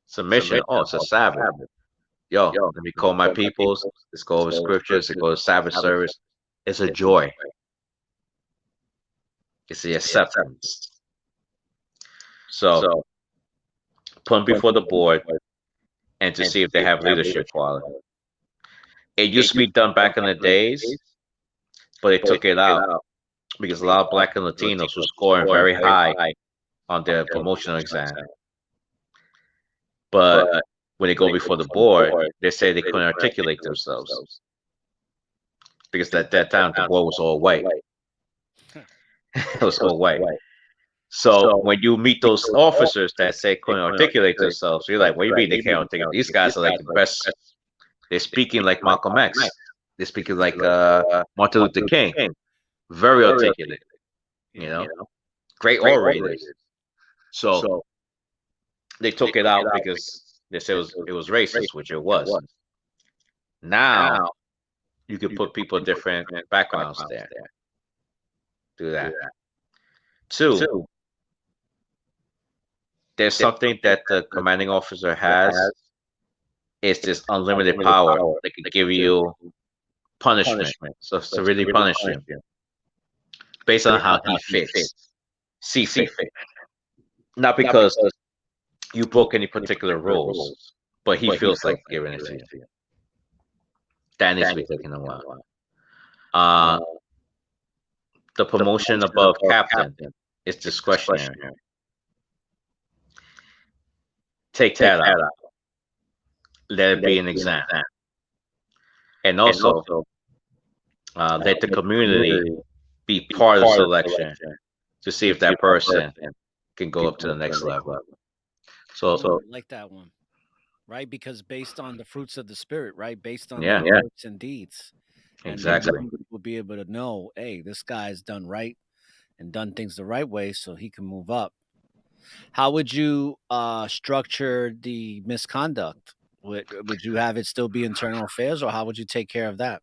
Submission. Oh, it's a Sabbath. Yo, let me call my peoples. Let's go over scriptures. Let's go to Sabbath service. It's a joy. It's the acceptance. So, put them before the board and to see if they have leadership quality. It used to be done back in the days, but they took it out because a lot of Black and Latinos were scoring very high on their promotional exam. But when they go before the board, they say they couldn't articulate themselves because at that time the board was all white. It was all white. So when you meet those officers that say couldn't articulate themselves, you're like, what do you mean they can't articulate? These guys are like the best. They're speaking like Malcolm X. They're speaking like Martin Luther King. Very articulate. Great orators. So they took it out because they said it was racist, which it was. Now you can put people different backgrounds there. Do that. Two, there's something that the commanding officer has. It's this unlimited power. They can give you punishment. So to really punish you based on how he fits. See fit. Not because you broke any particular rules, but he feels like giving it to you. That needs to be taken a while. The promotion above captain is discretionary. Take that out. Let it be an exam. And also, let the community be part of the selection to see if that person can go up to the next level. So I like that one, right? Because based on the fruits of the spirit, right? Based on their words and deeds. Exactly. And we'll be able to know, hey, this guy's done right and done things the right way so he can move up. How would you structure the misconduct? Would you have it still be internal affairs, or how would you take care of that?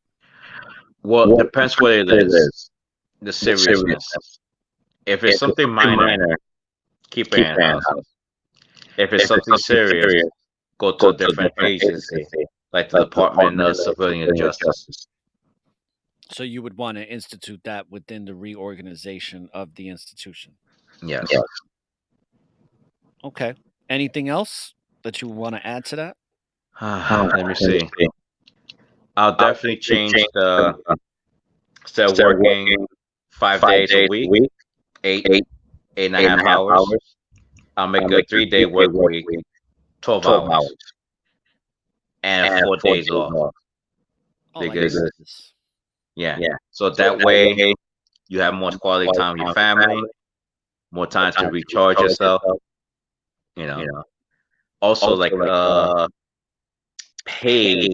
Well, it depends what it is. The seriousness. If it's something minor, keep it in house. If it's something serious, go to a different agency, like the Department of Civilian Justice. So you would want to institute that within the reorganization of the institution. Yes. Okay. Anything else that you want to add to that? Let me see. I'll definitely change the instead of working 5 days a week, eight, 8.5 hours. I'll make a 3-day work week, 12 hours, and 4 days off. Oh, like Because this. yeah, so that way you have more quality time with your family, more time to recharge yourself. You know, also like paid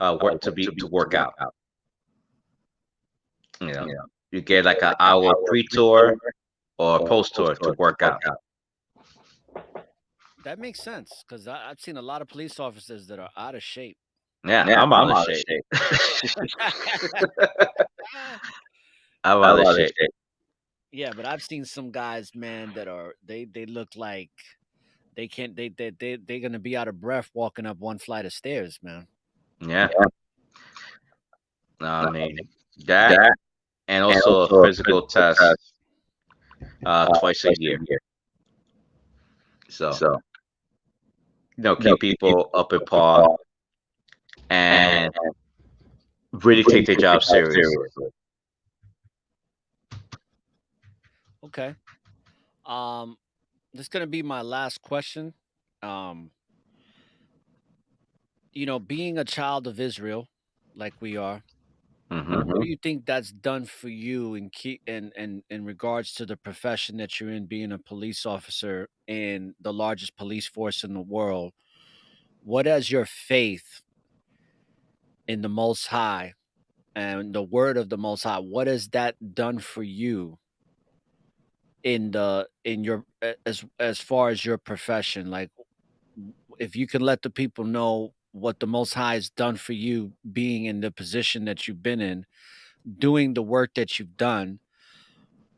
work to work out. You know, you get like an hour pre-tour or post-tour to work out. That makes sense because I've seen a lot of police officers that are out of shape. Yeah, I'm out of shape. I'm out of shape. Yeah, but I've seen some guys, man, that are they look like they can't they're gonna be out of breath walking up one flight of stairs, man. Yeah. I mean that, and also a physical test twice a year. So keep people up in par and really take their job seriously. Okay. This is gonna be my last question. Um, being a child of Israel, like we are, what do you think that's done for you in regards to the profession that you're in, being a police officer in the largest police force in the world? What has your faith in the Most High and the word of the Most High, what has that done for you in your as far as your profession? Like, if you can let the people know what the Most High has done for you, being in the position that you've been in, doing the work that you've done,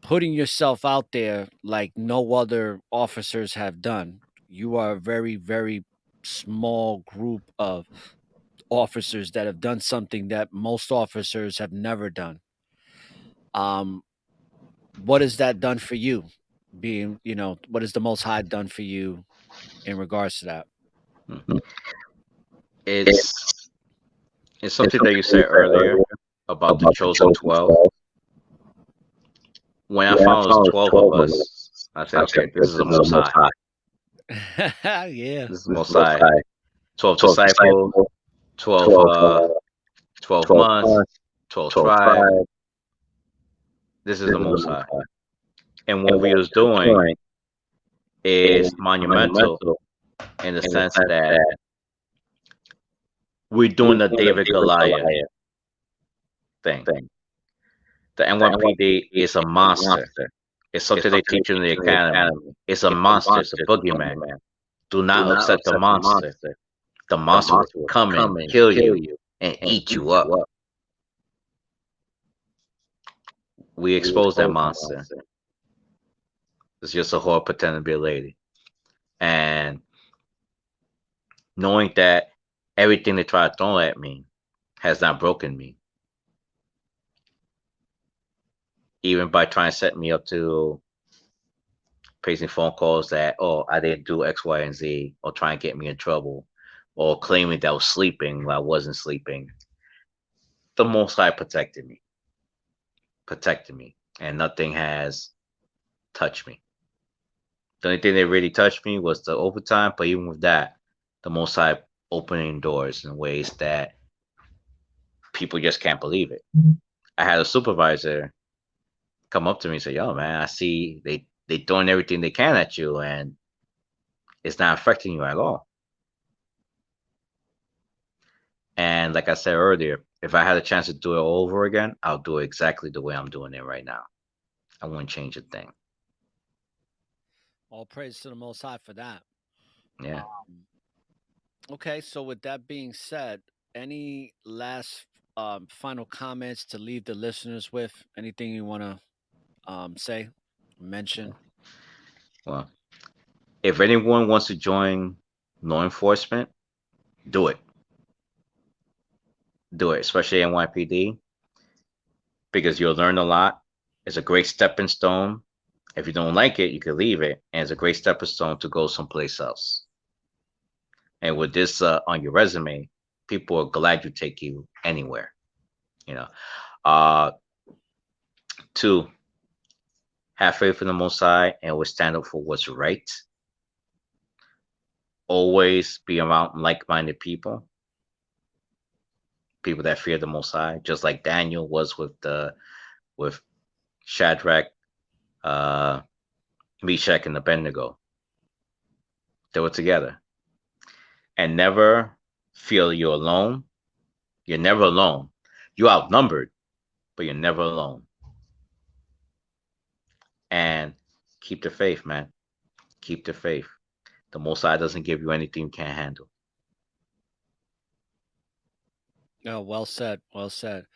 putting yourself out there like no other officers have done. You are a very, very small group of officers that have done something that most officers have never done. Um, what has that done for you? What has the Most High done for you in regards to that? It's something that you said earlier about the chosen 12. When I found it was 12 of us, I said, okay, this is the Most High. Yeah. This is the Most High. 12 disciples, 12 months, 12 tribes. This is the Most High. And what we was doing is monumental in the sense that we're doing the David Goliath thing. The NYPD is a monster. It's something they teach you in the academy. It's a monster. It's a boogeyman. Do not upset the monster. The monster will come and kill you and eat you up. We expose that monster. It's just a whore pretending to be a lady. And knowing that everything they try to throw at me has not broken me. Even by trying to set me up to facing phone calls that, oh, I didn't do X, Y, and Z, or try and get me in trouble, or claiming that I was sleeping when I wasn't sleeping. The Most High protected me, and nothing has touched me. The only thing that really touched me was the overtime, but even with that, the Most High opening doors in ways that people just can't believe it. I had a supervisor come up to me and say, yo, man, I see they throwing everything they can at you, and it's not affecting you at all. And like I said earlier, if I had a chance to do it all over again, I'll do it exactly the way I'm doing it right now. I wouldn't change a thing. All praise to the Most High for that. Yeah. Okay, so with that being said, any last final comments to leave the listeners with? Anything you want to say, mention? Well, if anyone wants to join law enforcement, do it. Do it, especially NYPD, because you'll learn a lot. It's a great stepping stone. If you don't like it, you can leave it, and it's a great stepping stone to go someplace else. And with this on your resume, people are glad to take you anywhere. You know. Uh, Two, have faith in the Most High and will stand up for what's right. Always be around like-minded people, people that fear the Most High, just like Daniel was with Shadrach, uh, Meshach, and Abednego. They were together, and never feel you're alone. You're never alone. You're outnumbered, but you're never alone. And keep the faith, man. Keep the faith. The Most High doesn't give you anything you can't handle. Oh, well said. Well said.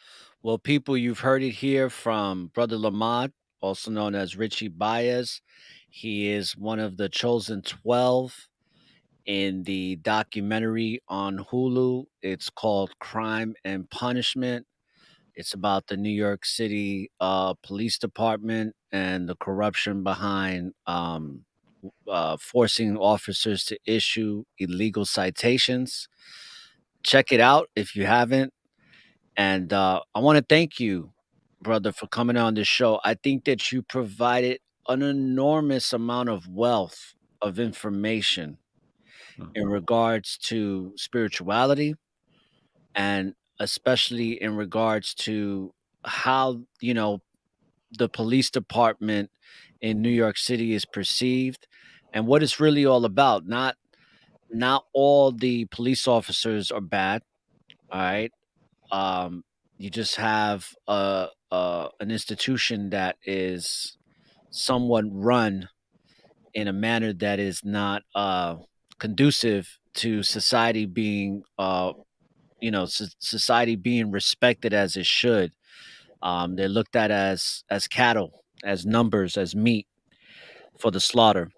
Well, people, you've heard it here from Brother Lahmad, also known as Ritchie Baez. He is one of the chosen 12 in the documentary on Hulu. It's called Crime and Punishment. It's about the New York City Police Department and the corruption behind forcing officers to issue illegal citations. Check it out if you haven't. And I want to thank you, brother, for coming on this show. I think that you provided an enormous amount of wealth of information in regards to spirituality, and especially in regards to how, the police department in New York City is perceived and what it's really all about. Not all the police officers are bad, all right? Um, you just have an institution that is somewhat run in a manner that is not conducive to society being society being respected as it should. They're looked at as cattle, as numbers, as meat for the slaughter.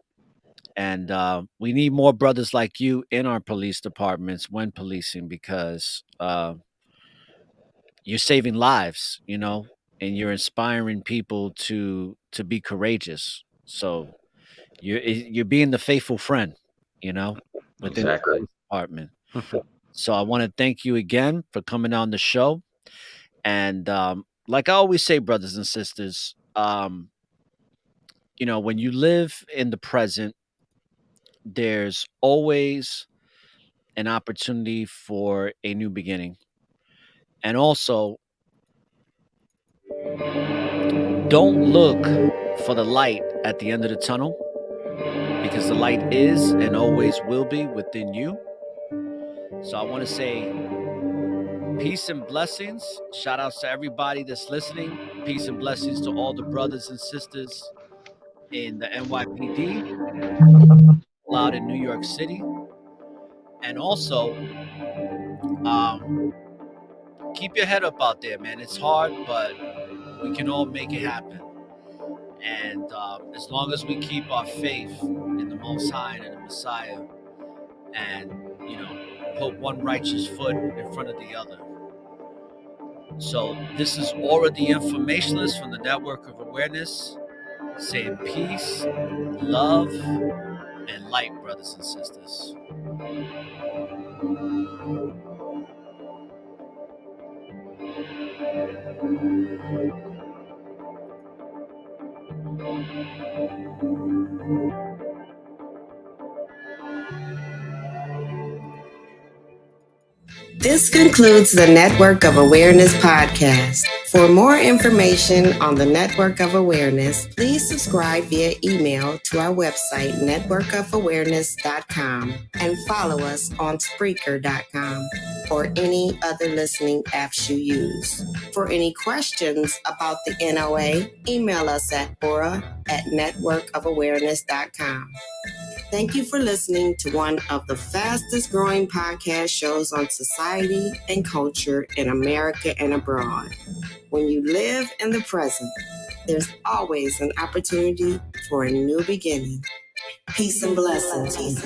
And we need more brothers like you in our police departments when policing, because you're saving lives, and you're inspiring people to be courageous. So you're being the faithful friend, you know, within the Exactly. police department. So I want to thank you again for coming on the show. And like I always say, brothers and sisters, when you live in the present, there's always an opportunity for a new beginning. And also, don't look for the light at the end of the tunnel, because the light is and always will be within you. So I want to say peace and blessings. Shout outs to everybody that's listening. Peace and blessings to all the brothers and sisters in the NYPD, out in New York City. And also, keep your head up out there, man. It's hard, but we can all make it happen. And as long as we keep our faith in the Most High and in the Messiah, and put one righteous foot in front of the other. So this is ORRA, the informationalist from the Network of Awareness, saying peace, love, and light, brothers and sisters. This concludes the Network of Awareness podcast. For more information on the Network of Awareness, please subscribe via email to our website, networkofawareness.com, and follow us on Spreaker.com or any other listening apps you use. For any questions about the NOA, email us at ORRA@networkofawareness.com. Thank you for listening to one of the fastest growing podcast shows on society and culture in America and abroad. When you live in the present, there's always an opportunity for a new beginning. Peace and blessings.